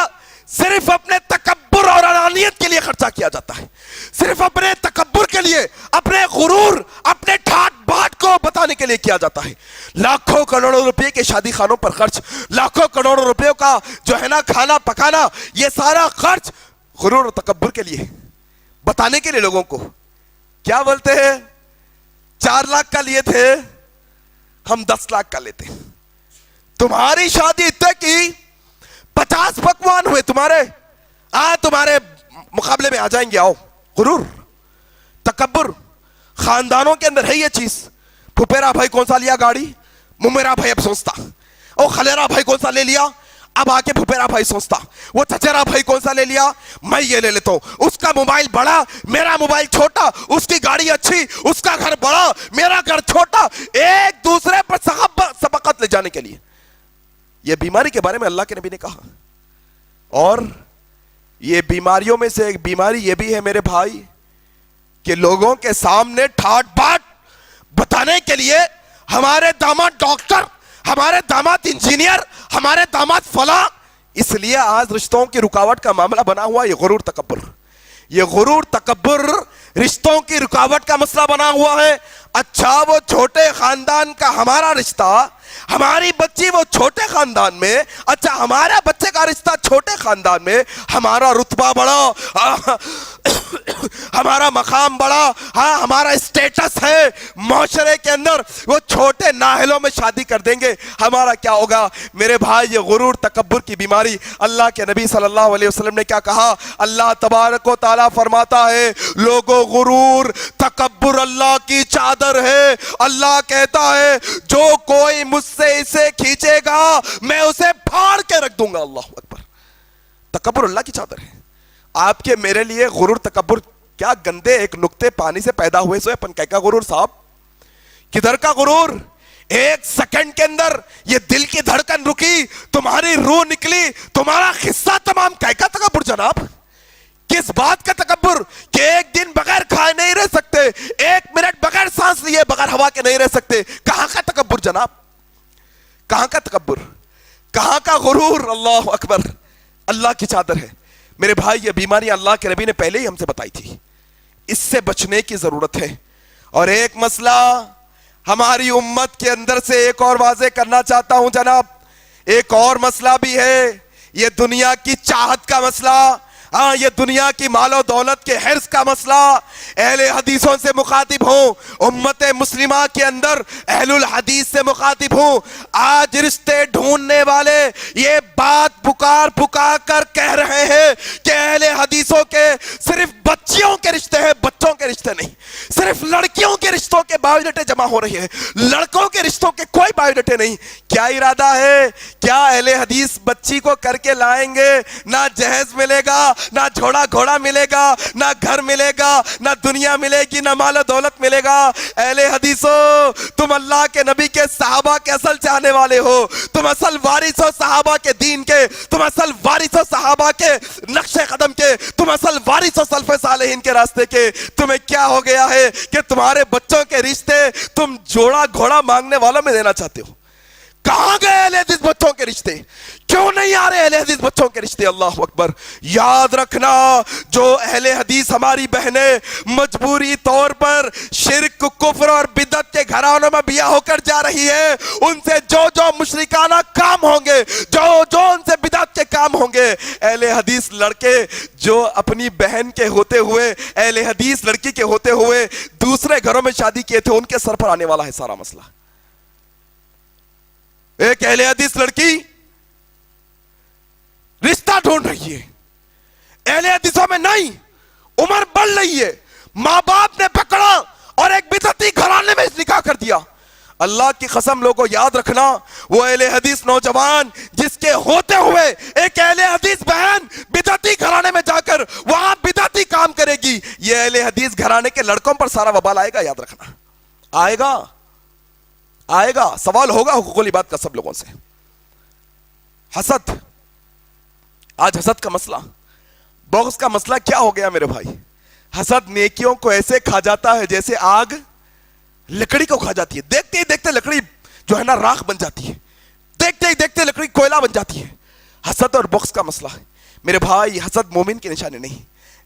صرف اپنے تکبر اور انانیت کے لیے خرچہ کیا جاتا ہے, صرف اپنے تکبر کے لیے, اپنے غرور, اپنے ٹھاٹ بات کو بتانے کے لیے کیا جاتا ہے. لاکھوں کروڑوں روپے کے شادی خانوں پر خرچ, لاکھوں کروڑوں روپے کا جو ہے نا کھانا پکانا, یہ سارا خرچ غرور اور تکبر کے لیے, بتانے کے لیے لوگوں کو. کیا بولتے ہیں, 4 لاکھ کا لیے تھے, ہم 10 لاکھ کا لیتے. تمہاری شادی اتنے کی 50 پکوان ہوئے تمہارے, تمہارے مقابلے میں آ جائیں گے. آؤ. غرور, تکبر خاندانوں کے اندر ہے یہ چیز. پھپھیرا بھائی کون سا لیا گاڑی, ممیرا بھائی اب سوچتا. او خلیرا بھائی کون سا لے لیا, اب آگے پھپھیرا بھائی سوچتا. وہ چچیرا بھائی کون سا لے لیا, میں یہ لے لیتا ہوں. اس کا موبائل بڑا, میرا موبائل چھوٹا. اس کی گاڑی اچھی, اس کا گھر بڑا, میرا گھر چھوٹا. ایک دوسرے پر سبقت لے جانے کے لیے. یہ بیماری کے بارے میں اللہ کے نبی نے کہا. اور یہ بیماریوں میں سے ایک بیماری یہ بھی ہے میرے بھائی, کہ لوگوں کے سامنے ٹھاٹ بات بتانے کے لیے ہمارے داماد ڈاکٹر, ہمارے داماد انجینئر, ہمارے داماد فلاں. اس لیے آج رشتوں کی رکاوٹ کا معاملہ بنا ہوا یہ غرور تکبر. یہ غرور تکبر رشتوں کی رکاوٹ کا مسئلہ بنا ہوا ہے. اچھا وہ چھوٹے خاندان کا ہمارا رشتہ, ہماری بچی وہ چھوٹے خاندان میں, اچھا ہمارا بچے کا رشتہ چھوٹے خاندان میں, ہمارا رتبہ بڑا, ہمارا مقام بڑا, ہمارا اسٹیٹس ہے معاشرے کے اندر, وہ چھوٹے نااہلوں میں شادی کر دیں گے, ہمارا کیا ہوگا. میرے بھائی یہ غرور تکبر کی بیماری, اللہ کے نبی صلی اللہ علیہ وسلم نے کیا کہا. اللہ تبارک و تعالیٰ فرماتا ہے, لوگوں غرور تکبر اللہ کی چادر ہے. اللہ کہتا ہے جو کوئی مجھ سے اسے کھینچے گا میں اسے پھاڑ کے رکھ دوں گا. اللہ اکبر. تکبر اللہ کی چادر ہے. آپ کے میرے لیے غرور تکبر کیا گندے ایک نقطے پانی سے پیدا ہوئے سوئے پن کا غرور صاحب, کدھر کا غرور. ایک سیکنڈ کے اندر یہ دل کی دھڑکن رکی, تمہاری روح نکلی, تمہارا قصہ تمام کا تکبر جناب. کس بات کا تکبر کہ ایک دن بغیر کھائے نہیں رہ سکتے, ایک منٹ بغیر سانس لیے بغیر ہوا کے نہیں رہ سکتے. کہاں کا تکبر جناب, کہاں کا تکبر, کہاں کا غرور. اللہ اکبر. اللہ کی چادر ہے میرے بھائی. یہ بیماری اللہ کے نبی نے پہلے ہی ہم سے بتائی تھی, اس سے بچنے کی ضرورت ہے. اور ایک مسئلہ ہماری امت کے اندر سے ایک اور واضح کرنا چاہتا ہوں جناب, ایک اور مسئلہ بھی ہے, یہ دنیا کی چاہت کا مسئلہ, یہ دنیا کی مال و دولت کے حرص کا مسئلہ. اہل حدیثوں سے مخاطب ہوں, امت مسلمہ کے اندر اہل الحدیث سے مخاطب ہوں. آج رشتے ڈھونڈنے والے یہ بات پکار کر کہہ رہے ہیں کہ اہل حدیثوں کے صرف بچیوں کے رشتے ہیں, بچوں کے رشتے نہیں. صرف لڑکیوں کے رشتوں کے بایوڈیٹے جمع ہو رہی ہیں, لڑکوں کے رشتوں کے کوئی بایوڈیٹے نہیں. کیا ارادہ ہے, کیا اہل حدیث بچی کو کر کے لائیں گے, نہ جہیز ملے گا, نہ جھوڑا گھوڑا ملے گا, نہ گھر ملے گا, نہ دنیا ملے گی, نہ مال و دولت ملے گا. اہل حدیثوں, تم اللہ کے نبی کے صحابہ کے اصل چاہنے والے ہو, تم اصل وارث ہو صحابہ کے دین کے, تم اصل وارث ہو صحابہ کے نقش قدم کے, تم اصل وارث ہو سلف صالحین کے راستے کے. تمہیں کیا ہو گیا ہے کہ تمہارے بچوں کے رشتے تم جوڑا گھوڑا مانگنے والوں میں دینا چاہتے ہو. کہاں گئے اہل حدیث بچوں کے رشتے, کیوں نہیں آ رہے اہل حدیث بچوں کے رشتے. اللہ اکبر. یاد رکھنا, جو اہل حدیث ہماری بہنیں مجبوری طور پر شرک, کفر اور بدعت کے گھرانوں میں بیاہ ہو کر جا رہی ہے, ان سے جو مشرکانہ کام ہوں گے, جو ان سے بدعت کے ناکام ہوں گے اہل حدیث لڑکے جو اپنی بہن کے ہوتے ہوئے, اہل حدیث لڑکی کے ہوتے ہوئے دوسرے گھروں میں شادی کیے تھے, ان کے سر پر آنے والا ہے سارا مسئلہ. ایک اہل حدیث لڑکی رشتہ ڈھونڈ رہی ہے, اہل حدیثوں میں نہیں, عمر بڑھ رہی ہے, ماں باپ نے پکڑا اور ایک بدعتی گھرانے میں نکاح کر دیا. اللہ کی قسم لوگوں یاد رکھنا, وہ اہل حدیث نوجوان جس کے ہوتے ہوئے ایک اہل حدیث بہن بدعتی گھرانے میں جا کر وہاں بدعتی کام کرے گی, یہ اہل حدیث گھرانے کے لڑکوں پر سارا وبال آئے گا. یاد رکھنا آئے گا. سوال ہوگا حقوق العباد کا سب لوگوں سے. حسد, آج حسد کا مسئلہ, بغض کا مسئلہ کیا ہو گیا میرے بھائی. حسد نیکیوں کو ایسے کھا جاتا ہے جیسے آگ لکڑی کو کھا جاتی ہے. دیکھتے ہی دیکھتے لکڑی جو ہے نا راکھ بن جاتی ہے, دیکھتے ہی دیکھتے لکڑی کوئلہ بن جاتی ہے. حسد اور بغض کا مسئلہ ہے میرے بھائی. حسد مومن کی نشانی نہیں.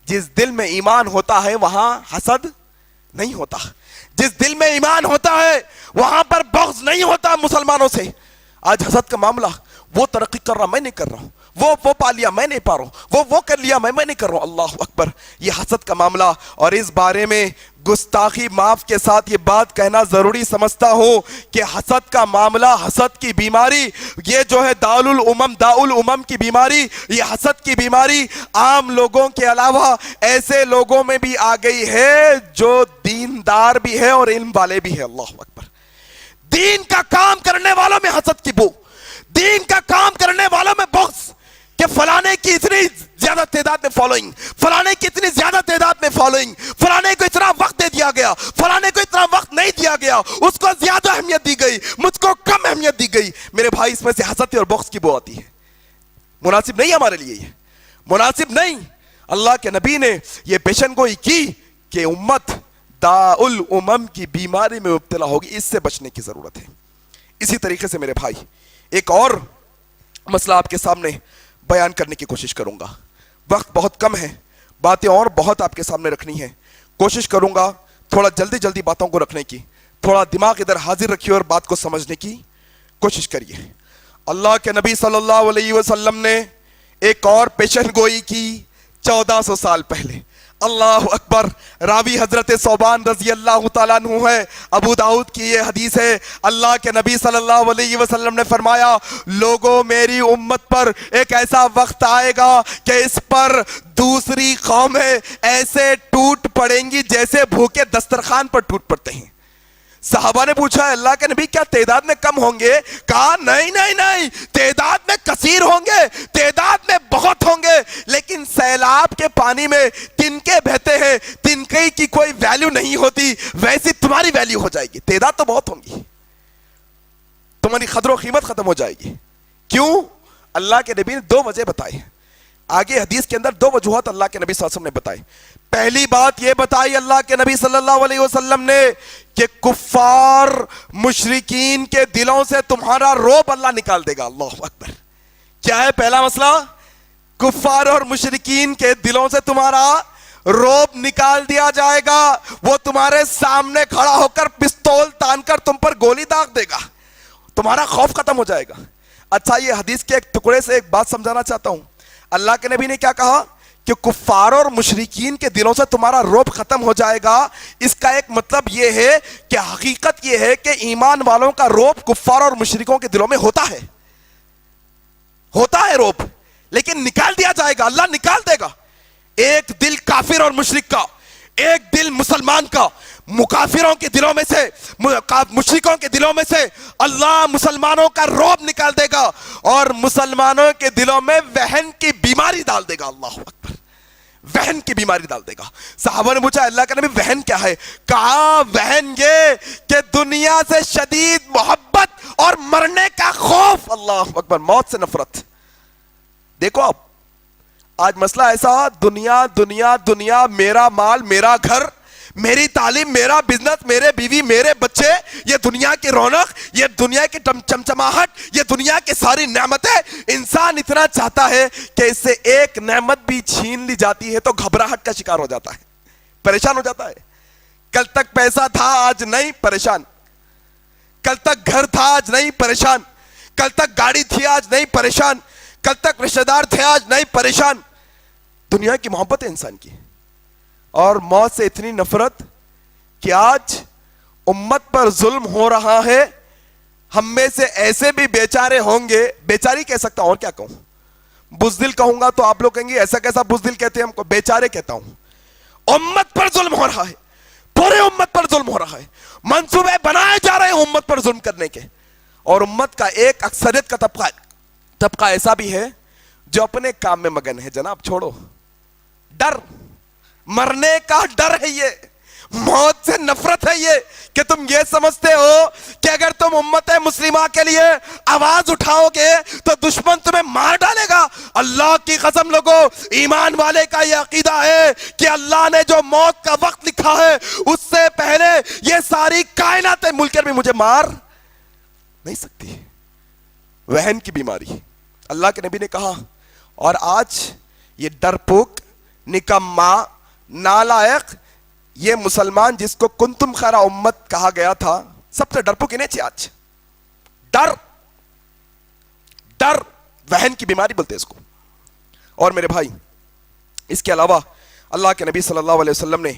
جس دل میں ایمان ہوتا ہے وہاں حسد نہیں ہوتا. جس دل میں ایمان ہوتا ہے وہاں پر بغض نہیں ہوتا مسلمانوں سے. آج حسد کا معاملہ, وہ ترقی کر رہا میں نہیں کر رہا ہوں, وہ پا لیا میں نہیں پا رہا ہوں, وہ کر لیا میں نہیں کر رہا ہوں. اللہ اکبر, یہ حسد کا معاملہ. اور اس بارے میں گستاخی معاف کے ساتھ یہ بات کہنا ضروری سمجھتا ہوں کہ حسد کا معاملہ, حسد کی بیماری, یہ جو ہے داء الامم کی بیماری, یہ حسد کی بیماری عام لوگوں کے علاوہ ایسے لوگوں میں بھی آ گئی ہے جو دیندار بھی ہے اور علم والے بھی ہے. اللہ اکبر. دین کا کام کرنے والوں میں حسد کی بو, دین کا کام کرنے والوں میں بغض, کہ فلانے کی اتنی زیادہ تعداد میں فالوئنگ, فلانے کی اتنی زیادہ تعداد میں فالوئنگ, فلانے کو اتنا وقت دے دیا گیا, فلانے کو اتنا وقت نہیں دیا گیا, اس کو زیادہ اہمیت دی گئی, مجھ کو کم اہمیت دی گئی. میرے بھائی اس میں سے حسد اور بغض کی بو آتی ہے. مناسب نہیں ہمارے لیے, یہ مناسب نہیں. اللہ کے نبی نے یہ پیشن گوئی کی کہ امت داء الامم کی بیماری میں مبتلا ہوگی, اس سے بچنے کی ضرورت ہے. اسی طریقے سے میرے بھائی ایک اور مسئلہ آپ کے سامنے بیان کرنے کی کوشش کروں گا. وقت بہت کم ہے, باتیں اور بہت آپ کے سامنے رکھنی ہے. کوشش کروں گا تھوڑا جلدی باتوں کو رکھنے کی. تھوڑا دماغ ادھر حاضر رکھیے اور بات کو سمجھنے کی کوشش کریے. اللہ کے نبی صلی اللہ علیہ وسلم نے ایک اور پیشن گوئی کی 1400 سال پہلے. اللہ اکبر. راوی حضرت ثوبان رضی اللہ تعالیٰ عنہ ہے, ابو داؤد کی یہ حدیث ہے. اللہ کے نبی صلی اللہ علیہ وسلم نے فرمایا, لوگوں میری امت پر ایک ایسا وقت آئے گا کہ اس پر دوسری قومیں ایسے ٹوٹ پڑیں گی جیسے بھوکے دسترخوان پر ٹوٹ پڑتے ہیں. صحابہ نے پوچھا, اللہ کے نبی کیا تعداد میں کم ہوں گے؟ کہا نہیں, تعداد میں کثیر ہوں گے, تعداد میں بہت ہوں گے, لیکن سیلاب کے پانی میں تنکے بہتے ہیں, تنکے کی کوئی ویلیو نہیں ہوتی, ویسی تمہاری ویلیو ہو جائے گی. تعداد تو بہت ہوں گی, تمہاری قدر و قیمت ختم ہو جائے گی. کیوں؟ اللہ کے نبی نے 2 وجہ بتائی. آگے حدیث کے اندر 2 وجوہات اللہ کے نبی صلی اللہ علیہ وسلم نے بتائی. پہلی بات یہ بتائی اللہ کے نبی صلی اللہ علیہ وسلم نے کہ کفار مشرکین کے دلوں سے تمہارا رعب اللہ نکال دے گا. اللہ اکبر. کیا ہے پہلا مسئلہ؟ کفار اور مشرکین کے دلوں سے تمہارا رعب نکال دیا جائے گا. وہ تمہارے سامنے کھڑا ہو کر پستول تان کر تم پر گولی داغ دے گا, تمہارا خوف ختم ہو جائے گا. اچھا, یہ حدیث کے ایک ٹکڑے سے ایک بات سمجھانا چاہتا ہوں. اللہ کے نبی نے کیا کہا کہ کفار اور مشرکین کے دلوں سے تمہارا رعب ختم ہو جائے گا. اس کا ایک مطلب یہ ہے کہ حقیقت یہ ہے کہ ایمان والوں کا رعب کفار اور مشرکوں کے دلوں میں ہوتا ہے رعب, لیکن نکال دیا جائے گا, اللہ نکال دے گا. ایک دل کافر اور مشرک کا, ایک دل مسلمان کا, مکافروں کے دلوں میں سے, مشرکوں کے دلوں میں سے اللہ مسلمانوں کا رعب نکال دے گا اور مسلمانوں کے دلوں میں وہن کی بیماری ڈال دے گا. اللہ اکبر. وہن کی بیماری ڈال دے گا. صحابہ نے پوچھا, اللہ کا نبی وہن کیا ہے؟ کہا, وہن یہ کہ دنیا سے شدید محبت اور مرنے کا خوف. اللہ اکبر. موت سے نفرت. دیکھو آپ آج مسئلہ ایسا, دنیا, میرا مال, میرا گھر, میری تعلیم, میرا بزنس, میرے بیوی, میرے بچے, یہ دنیا کی رونق, یہ دنیا کی چمچماہٹ, یہ دنیا کی ساری نعمتیں. انسان اتنا چاہتا ہے کہ اس سے ایک نعمت بھی چھین لی جاتی ہے تو گھبراہٹ کا شکار ہو جاتا ہے, پریشان ہو جاتا ہے. کل تک پیسہ تھا آج نہیں, پریشان. کل تک گھر تھا آج نہیں, پریشان. کل تک گاڑی تھی آج نہیں, پریشان. کل تک رشتہ دار تھے آج نہیں پریشان. دنیا کی محبت ہے انسان کی, اور موت سے اتنی نفرت کہ آج امت پر ظلم ہو رہا ہے. ہم میں سے ایسے بھی بیچارے ہوں گے, بیچاری کہہ سکتا ہوں اور کیا کہوں, بزدل کہوں گا تو آپ لوگ کہیں گے ایسا کیسا بزدل کہتے ہیں ہم کو, بیچارے کہتا ہوں. امت پر ظلم ہو رہا ہے, پورے امت پر ظلم ہو رہا ہے, منصوبے بنائے جا رہے ہیں امت پر ظلم کرنے کے. اور امت کا ایک اکثریت کا طبقہ ایسا بھی ہے جو اپنے کام میں مگن ہے. جناب چھوڑو, ڈر, مرنے کا ڈر ہے یہ, موت سے نفرت ہے یہ, کہ تم یہ سمجھتے ہو کہ اگر تم امت مسلمہ کے لیے آواز اٹھاؤ گے تو دشمن تمہیں مار ڈالے گا. اللہ کی قسم لوگو, ایمان والے کا یہ عقیدہ ہے کہ اللہ نے جو موت کا وقت لکھا ہے اس سے پہلے یہ ساری کائنات مل کر بھی مجھے مار نہیں سکتی. وہن کی بیماری اللہ کے نبی نے کہا, اور آج یہ ڈرپوک, نکما, نالائق یہ مسلمان جس کو کنتم خیر امت کہا گیا تھا, سب سے ڈرپوک انہیں چاہیے آج. ڈر, ڈر, وہن کی بیماری بولتے اس کو. اور میرے بھائی اس کے علاوہ اللہ کے نبی صلی اللہ علیہ وسلم نے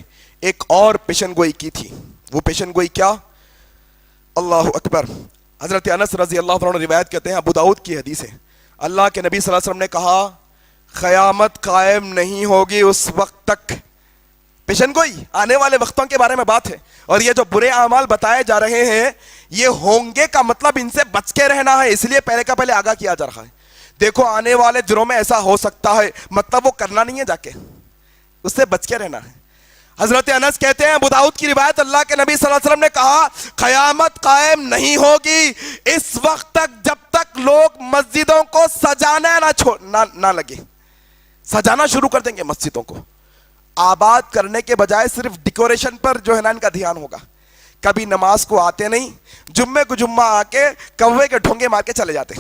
ایک اور پیشن گوئی کی تھی. وہ پیشن گوئی کیا؟ اللہ اکبر. حضرت انس رضی اللہ عنہ روایت کرتے ہیں, ابو داؤد کی حدیث ہے, اللہ کے نبی صلی اللہ علیہ وسلم نے کہا قیامت قائم نہیں ہوگی اس وقت تک. پیشن گوئی آنے والے وقتوں کے بارے میں بات ہے, اور یہ جو برے اعمال بتائے جا رہے ہیں یہ ہوں گے کا مطلب ان سے بچ کے رہنا ہے, اس لیے پہلے کا پہلے آگاہ کیا جا رہا ہے. دیکھو آنے والے دنوں میں ایسا ہو سکتا ہے, مطلب وہ کرنا نہیں ہے, جا کے اس سے بچ کے رہنا ہے. حضرت انس کہتے ہیں, ابو داؤد کی روایت, اللہ کے نبی صلی اللہ علیہ وسلم نے کہا قیامت قائم نہیں ہوگی اس وقت تک جب تک لوگ مسجدوں کو سجانا نہ لگے. سجانا شروع کر دیں گے مسجدوں کو, آباد کرنے کے بجائے صرف ڈیکوریشن پر جو ہے نا ان کا دھیان ہوگا. کبھی نماز کو آتے نہیں, جمعے کو جمعہ آ کے کوے کے ڈھونگے مار کے چلے جاتے,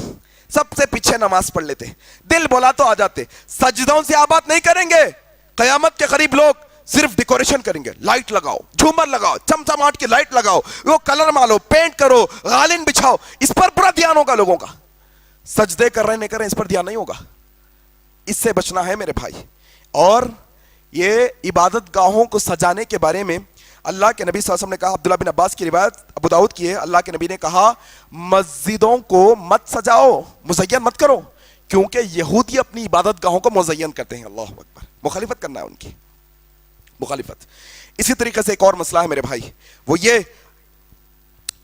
سب سے پیچھے نماز پڑھ لیتے, دل بولا تو آ جاتے. سجدوں سے آباد نہیں کریں گے. قیامت کے قریب لوگ صرف ڈیکوریشن کریں گے, لائٹ لگاؤ, جھومر لگاؤ, چمچماٹ کی لائٹ لگاؤ, وہ کلر مالو, پینٹ کرو, غالین بچھاؤ, اس پر پورا دھیان ہوگا لوگوں کا. سجدے کر رہے نہیں کر رہے اس پر دھیان نہیں ہوگا. اس سے بچنا ہے میرے بھائی. اور یہ عبادت گاہوں کو سجانے کے بارے میں اللہ کے نبی صلی اللہ علیہ وسلم نے کہا, عبداللہ بن عباس کی روایت ابو داؤد کی ہے, اللہ کے نبی نے کہا مسجدوں کو مت سجاؤ, مزین مت کرو, کیونکہ یہودی اپنی عبادت گاہوں کو مزین کرتے ہیں. اللہ اکبر. مخالفت کرنا ہے ان کی, مخالفت. اسی طریقے سے ایک اور مسئلہ ہے میرے بھائی, وہ یہ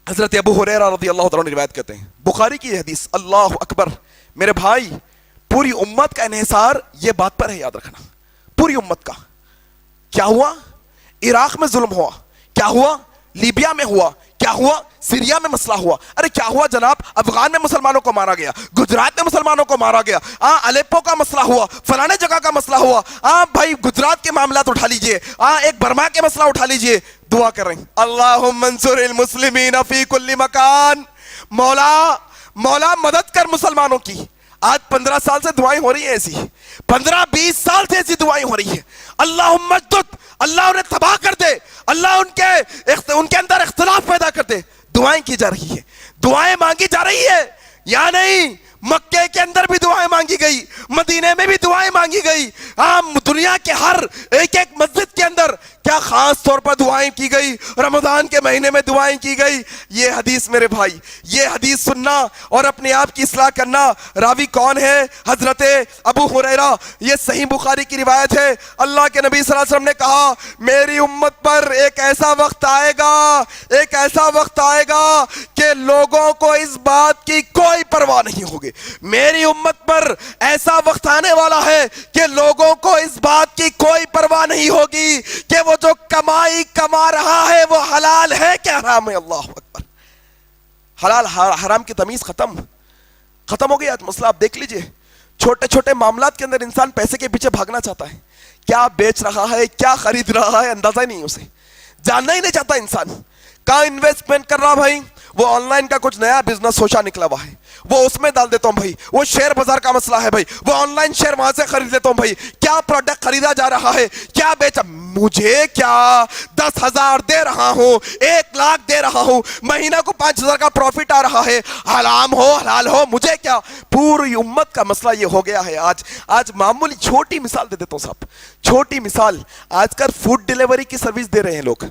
حضرت ابو ہریرہ رضی اللہ عنہ روایت کرتے ہیں, بخاری کی حدیث. اللہ اکبر. میرے بھائی پوری امت کا انحصار یہ بات پر ہے, یاد رکھنا, پوری امت کا. کیا ہوا؟ عراق میں ظلم ہوا, کیا ہوا؟ لیبیا میں ہوا, کیا ہوا؟ سیریا میں مسئلہ ہوا. ارے کیا ہوا جناب؟ افغان میں مسلمانوں کو مارا گیا, گجرات میں مسلمانوں کو مارا گیا, الیپو کا مسئلہ ہوا, فلانے جگہ کا مسئلہ ہوا. بھائی گجرات کے معاملات اٹھا لیجئے, ایک برما کے مسئلہ اٹھا لیجئے. دعا کر رہے ہیں اللہم انصر المسلمین فی کل مکان. مولا مدد کر مسلمانوں کی. آج 15 سال سے دعائیں ہو رہی ہیں ایسی, 15-20 سال سے ایسی دعائیں ہو رہی ہیں. اللہم مجدد, اللہ انہیں تباہ کر دے, اللہ ان کے اندر اختلاف پیدا کر دے. دعائیں کی جا رہی ہے, دعائیں مانگی جا رہی ہے یا نہیں؟ مکے کے اندر بھی دعائیں مانگی گئی, مدینے میں بھی دعائیں مانگی گئی, دنیا کے ہر ایک مسجد کے اندر کیا خاص طور پر دعائیں کی گئی, رمضان کے مہینے میں دعائیں کی گئی. یہ حدیث میرے بھائی, یہ حدیث سننا اور اپنے آپ کی اصلاح کرنا. راوی کون ہے؟ حضرت ابو ہریرہ. یہ صحیح بخاری کی روایت ہے. اللہ کے نبی صلی اللہ علیہ وسلم نے کہا میری امت پر ایک ایسا وقت آئے گا, ایک ایسا وقت آئے گا کہ لوگوں کو اس بات کی کوئی پرواہ نہیں ہوگی. میری امت پر ایسا وقت آنے والا ہے کہ لوگوں کو اس بات کی کوئی پرواہ نہیں ہوگی کہ وہ جو کمائی کما رہا ہے وہ حلال ہے کہ حرام ہے. اللہ اکبر. حلال حرام کی تمیز ختم ہو گئی. آج مسئلہ آپ دیکھ لیجئے, چھوٹے چھوٹے معاملات کے اندر انسان پیسے کے پیچھے بھاگنا چاہتا ہے. کیا بیچ رہا ہے, کیا خرید رہا ہے, اندازہ ہی نہیں, اسے جاننا ہی نہیں چاہتا انسان. کہاں انویسٹمنٹ کر رہا بھائی, وہ آن لائن کا کچھ نیا بزنس سوچا نکلا ہوا ہے, وہ اس میں ڈال دیتا ہوں بھائی. وہ شیئر بازار کا مسئلہ ہے بھائی, وہ آن لائن شیئر وہاں سے خرید لیتا ہوں بھائی. کیا پروڈکٹ خریدا جا رہا ہے, کیا بیچا, مجھے کیا 10,000 دے رہا ہوں, 1 لاکھ دے رہا ہوں, مہینہ کو 5,000 کا پروفٹ آ رہا ہے, حرام ہو حلال ہو مجھے کیا. پوری امت کا مسئلہ یہ ہو گیا ہے. آج معمولی چھوٹی مثال دے دیتا ہوں صاحب, چھوٹی مثال. آج کل فوڈ ڈیلیوری کی سروس دے رہے ہیں لوگ,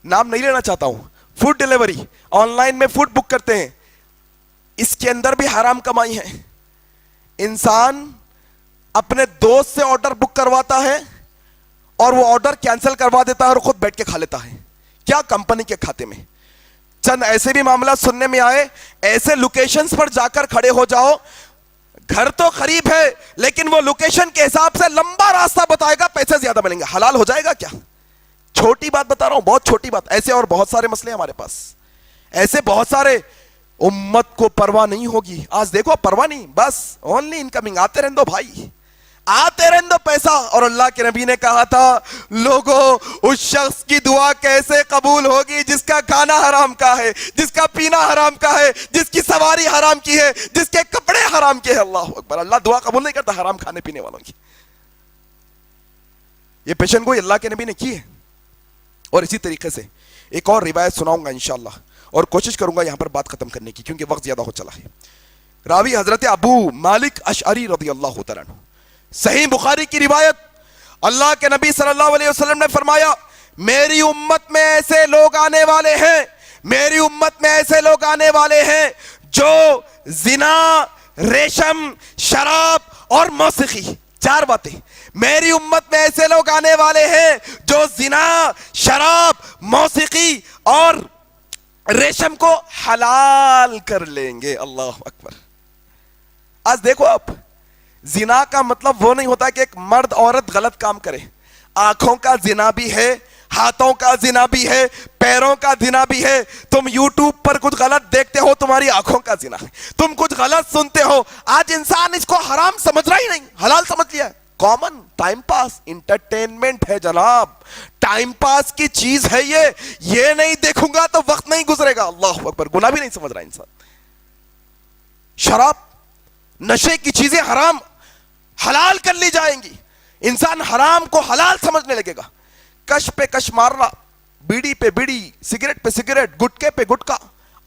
نام نہیں لینا چاہتا ہوں. فوڈ ڈیلیوری آن لائن میں فوڈ بک کرتے ہیں, اس کے اندر بھی حرام کمائی ہے. انسان اپنے دوست سے آرڈر بک کرواتا ہے اور وہ آرڈر کینسل کروا دیتا ہے اور خود بیٹھ کے کھا لیتا ہے. کیا کمپنی کے کھاتے میں. چند ایسے بھی معاملات سننے میں آئے, ایسے لوکیشنز پر جا کر کھڑے ہو جاؤ, گھر تو قریب ہے لیکن وہ لوکیشن کے حساب سے لمبا راستہ بتائے گا, پیسے زیادہ ملیں گے. حلال ہو جائے گا کیا؟ چھوٹی بات بتا رہا ہوں, بہت چھوٹی بات. ایسے اور بہت سارے مسئلے ہمارے پاس, ایسے بہت سارے. امت کو پرواہ نہیں ہوگی. آج دیکھو پرواہ نہیں, بس اونلی انکمنگ, آتے رہنے دو بھائی, آتے رہنے دو پیسہ. اور اللہ کے نبی نے کہا تھا لوگوں اس شخص کی دعا کیسے قبول ہوگی جس کا کھانا حرام کا ہے, جس کا پینا حرام کا ہے, جس کی سواری حرام کی ہے, جس کے کپڑے حرام کے ہیں. اللہ اکبر. اللہ دعا قبول نہیں کرتا حرام کھانے پینے والوں کی. یہ پیشن گوئی اللہ کے نبی نے کی ہے. اور اسی طریقے سے ایک اور روایت سناؤں گا انشاءاللہ, اور کوشش کروں گا یہاں پر بات ختم کرنے کی کیونکہ وقت زیادہ ہو چلا ہے. راوی حضرت ابو مالک اشعری رضی اللہ تعالیٰ عنہ, صحیح بخاری کی روایت. اللہ کے نبی صلی اللہ علیہ وسلم نے فرمایا میری امت میں ایسے لوگ آنے والے ہیں, میری امت میں ایسے لوگ آنے والے ہیں جو زنا, ریشم, شراب اور موسیقی, 4 باتیں. میری امت میں ایسے لوگ آنے والے ہیں جو زنا, شراب, موسیقی اور ریشم کو حلال کر لیں گے. اللہ اکبر. آج دیکھو آپ, زنا کا مطلب وہ نہیں ہوتا کہ ایک مرد عورت غلط کام کرے. آنکھوں کا زنا بھی ہے, ہاتھوں کا زنا بھی ہے, پیروں کا زنا بھی ہے. تم یوٹیوب پر کچھ غلط دیکھتے ہو, تمہاری آنکھوں کا زنا ہے. تم کچھ غلط سنتے ہو, آج انسان اس کو حرام سمجھ رہا ہی نہیں, حلال سمجھ لیا. کامن ٹائم پاس, انٹرٹینمنٹ ہے جناب, ٹائم پاس کی چیز ہے یہ نہیں دیکھوں گا تو وقت نہیں گزرے گا. اللہ اکبر. گناہ بھی نہیں سمجھ رہا انسان. شراب, نشے کی چیزیں حرام حلال کر لی جائیں گی, انسان حرام کو حلال سمجھنے لگے گا. کش پہ کش مارنا, بیڑی پہ بیڑی, سگریٹ پہ سگریٹ, گٹکے پہ گٹکا,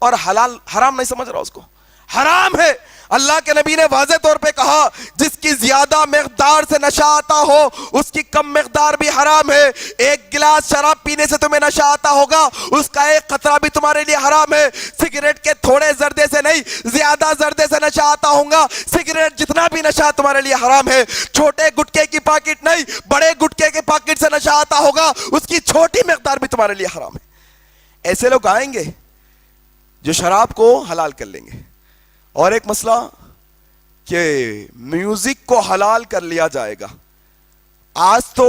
اور حلال حرام نہیں سمجھ رہا اس کو. حرام ہے. اللہ کے نبی نے واضح طور پہ کہا جس کی زیادہ مقدار سے نشہ آتا ہو اس کی کم مقدار بھی حرام ہے. 1 گلاس شراب پینے سے تمہیں نشہ آتا ہوگا, اس کا 1 قطرہ بھی تمہارے لیے حرام ہے. سگریٹ کے تھوڑے زردے سے نہیں, زیادہ زردے سے نشہ آتا ہوگا. سگریٹ جتنا بھی نشہ تمہارے لیے حرام ہے. چھوٹے گٹکے کی پاکٹ نہیں, بڑے گٹکے کے پاکٹ سے نشہ آتا ہوگا, اس کی چھوٹی مقدار بھی تمہارے لیے حرام ہے. ایسے لوگ آئیں گے جو شراب کو حلال کر لیں گے. اور ایک مسئلہ کہ میوزک کو حلال کر لیا جائے گا. آج تو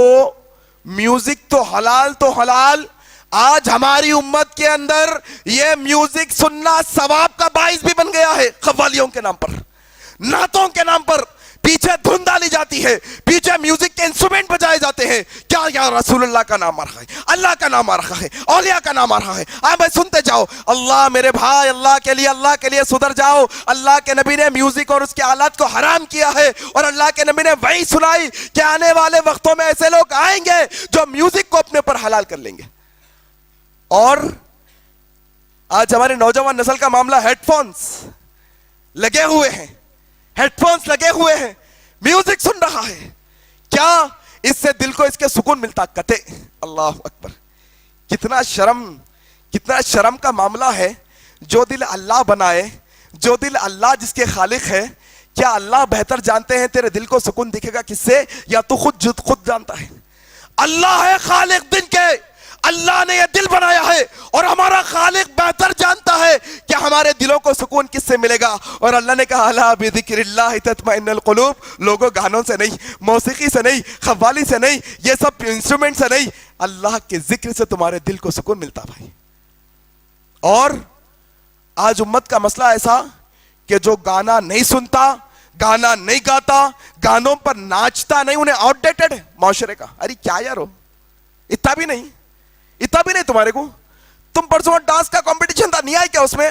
میوزک تو حلال, آج ہماری امت کے اندر یہ میوزک سننا ثواب کا باعث بھی بن گیا ہے. قوالیوں کے نام پر, نعتوں کے نام پر پیچھے دھن ڈالی جاتی ہے, پیچھے میوزک کے انسٹرومنٹ بجائے جاتے ہیں. کیا یا رسول اللہ کا نام آ رہا ہے, اللہ کا نام آ رہا ہے, اولیاء کا نام آ رہا ہے. بھائی سنتے جاؤ. اللہ میرے بھائی, اللہ کے لیے سدھر جاؤ. اللہ کے نبی نے میوزک اور اس کے آلات کو حرام کیا ہے, اور اللہ کے نبی نے وہی سنائی کہ آنے والے وقتوں میں ایسے لوگ آئیں گے جو میوزک کو اپنے پر حلال کر لیں گے. اور آج ہمارے نوجوان نسل کا معاملہ, ہیڈ فونز لگے ہوئے ہیں, ہیڈ فونز لگے ہوئے ہیں, میوزک سن رہا ہے. کیا اس سے دل کو اس کے سکون ملتا؟ قطع. اللہ اکبر. کتنا شرم کا معاملہ ہے. جو دل اللہ بنائے, جو دل اللہ جس کے خالق ہے, کیا اللہ بہتر جانتے ہیں تیرے دل کو سکون دکھے گا کس سے, یا تو خود جانتا ہے؟ اللہ ہے خالق دن کے, اللہ نے یہ دل بنایا ہے, اور ہمارا خالق بہتر جانتا ہے کہ ہمارے دلوں کو سکون کس سے ملے گا. اور اللہ نے کہا الا بذکر اللہ تطمئن القلوب. لوگوں گانوں سے نہیں, موسیقی سے نہیں, قوالی سے نہیں, یہ سب انسٹرومنٹ سے نہیں, اللہ کے ذکر سے تمہارے دل کو سکون ملتا بھائی. اور آج امت کا مسئلہ ایسا کہ جو گانا نہیں سنتا, گانا نہیں گاتا, گانوں پر ناچتا نہیں, انہیں آؤٹ ڈیٹڈ ہے معاشرے کا. ارے کیا یار ہو, اتنا بھی نہیں تمہارے کو. تم پرسوں ڈانس کا کمپٹیشن تھا, نہیں آئی کیا اس میں؟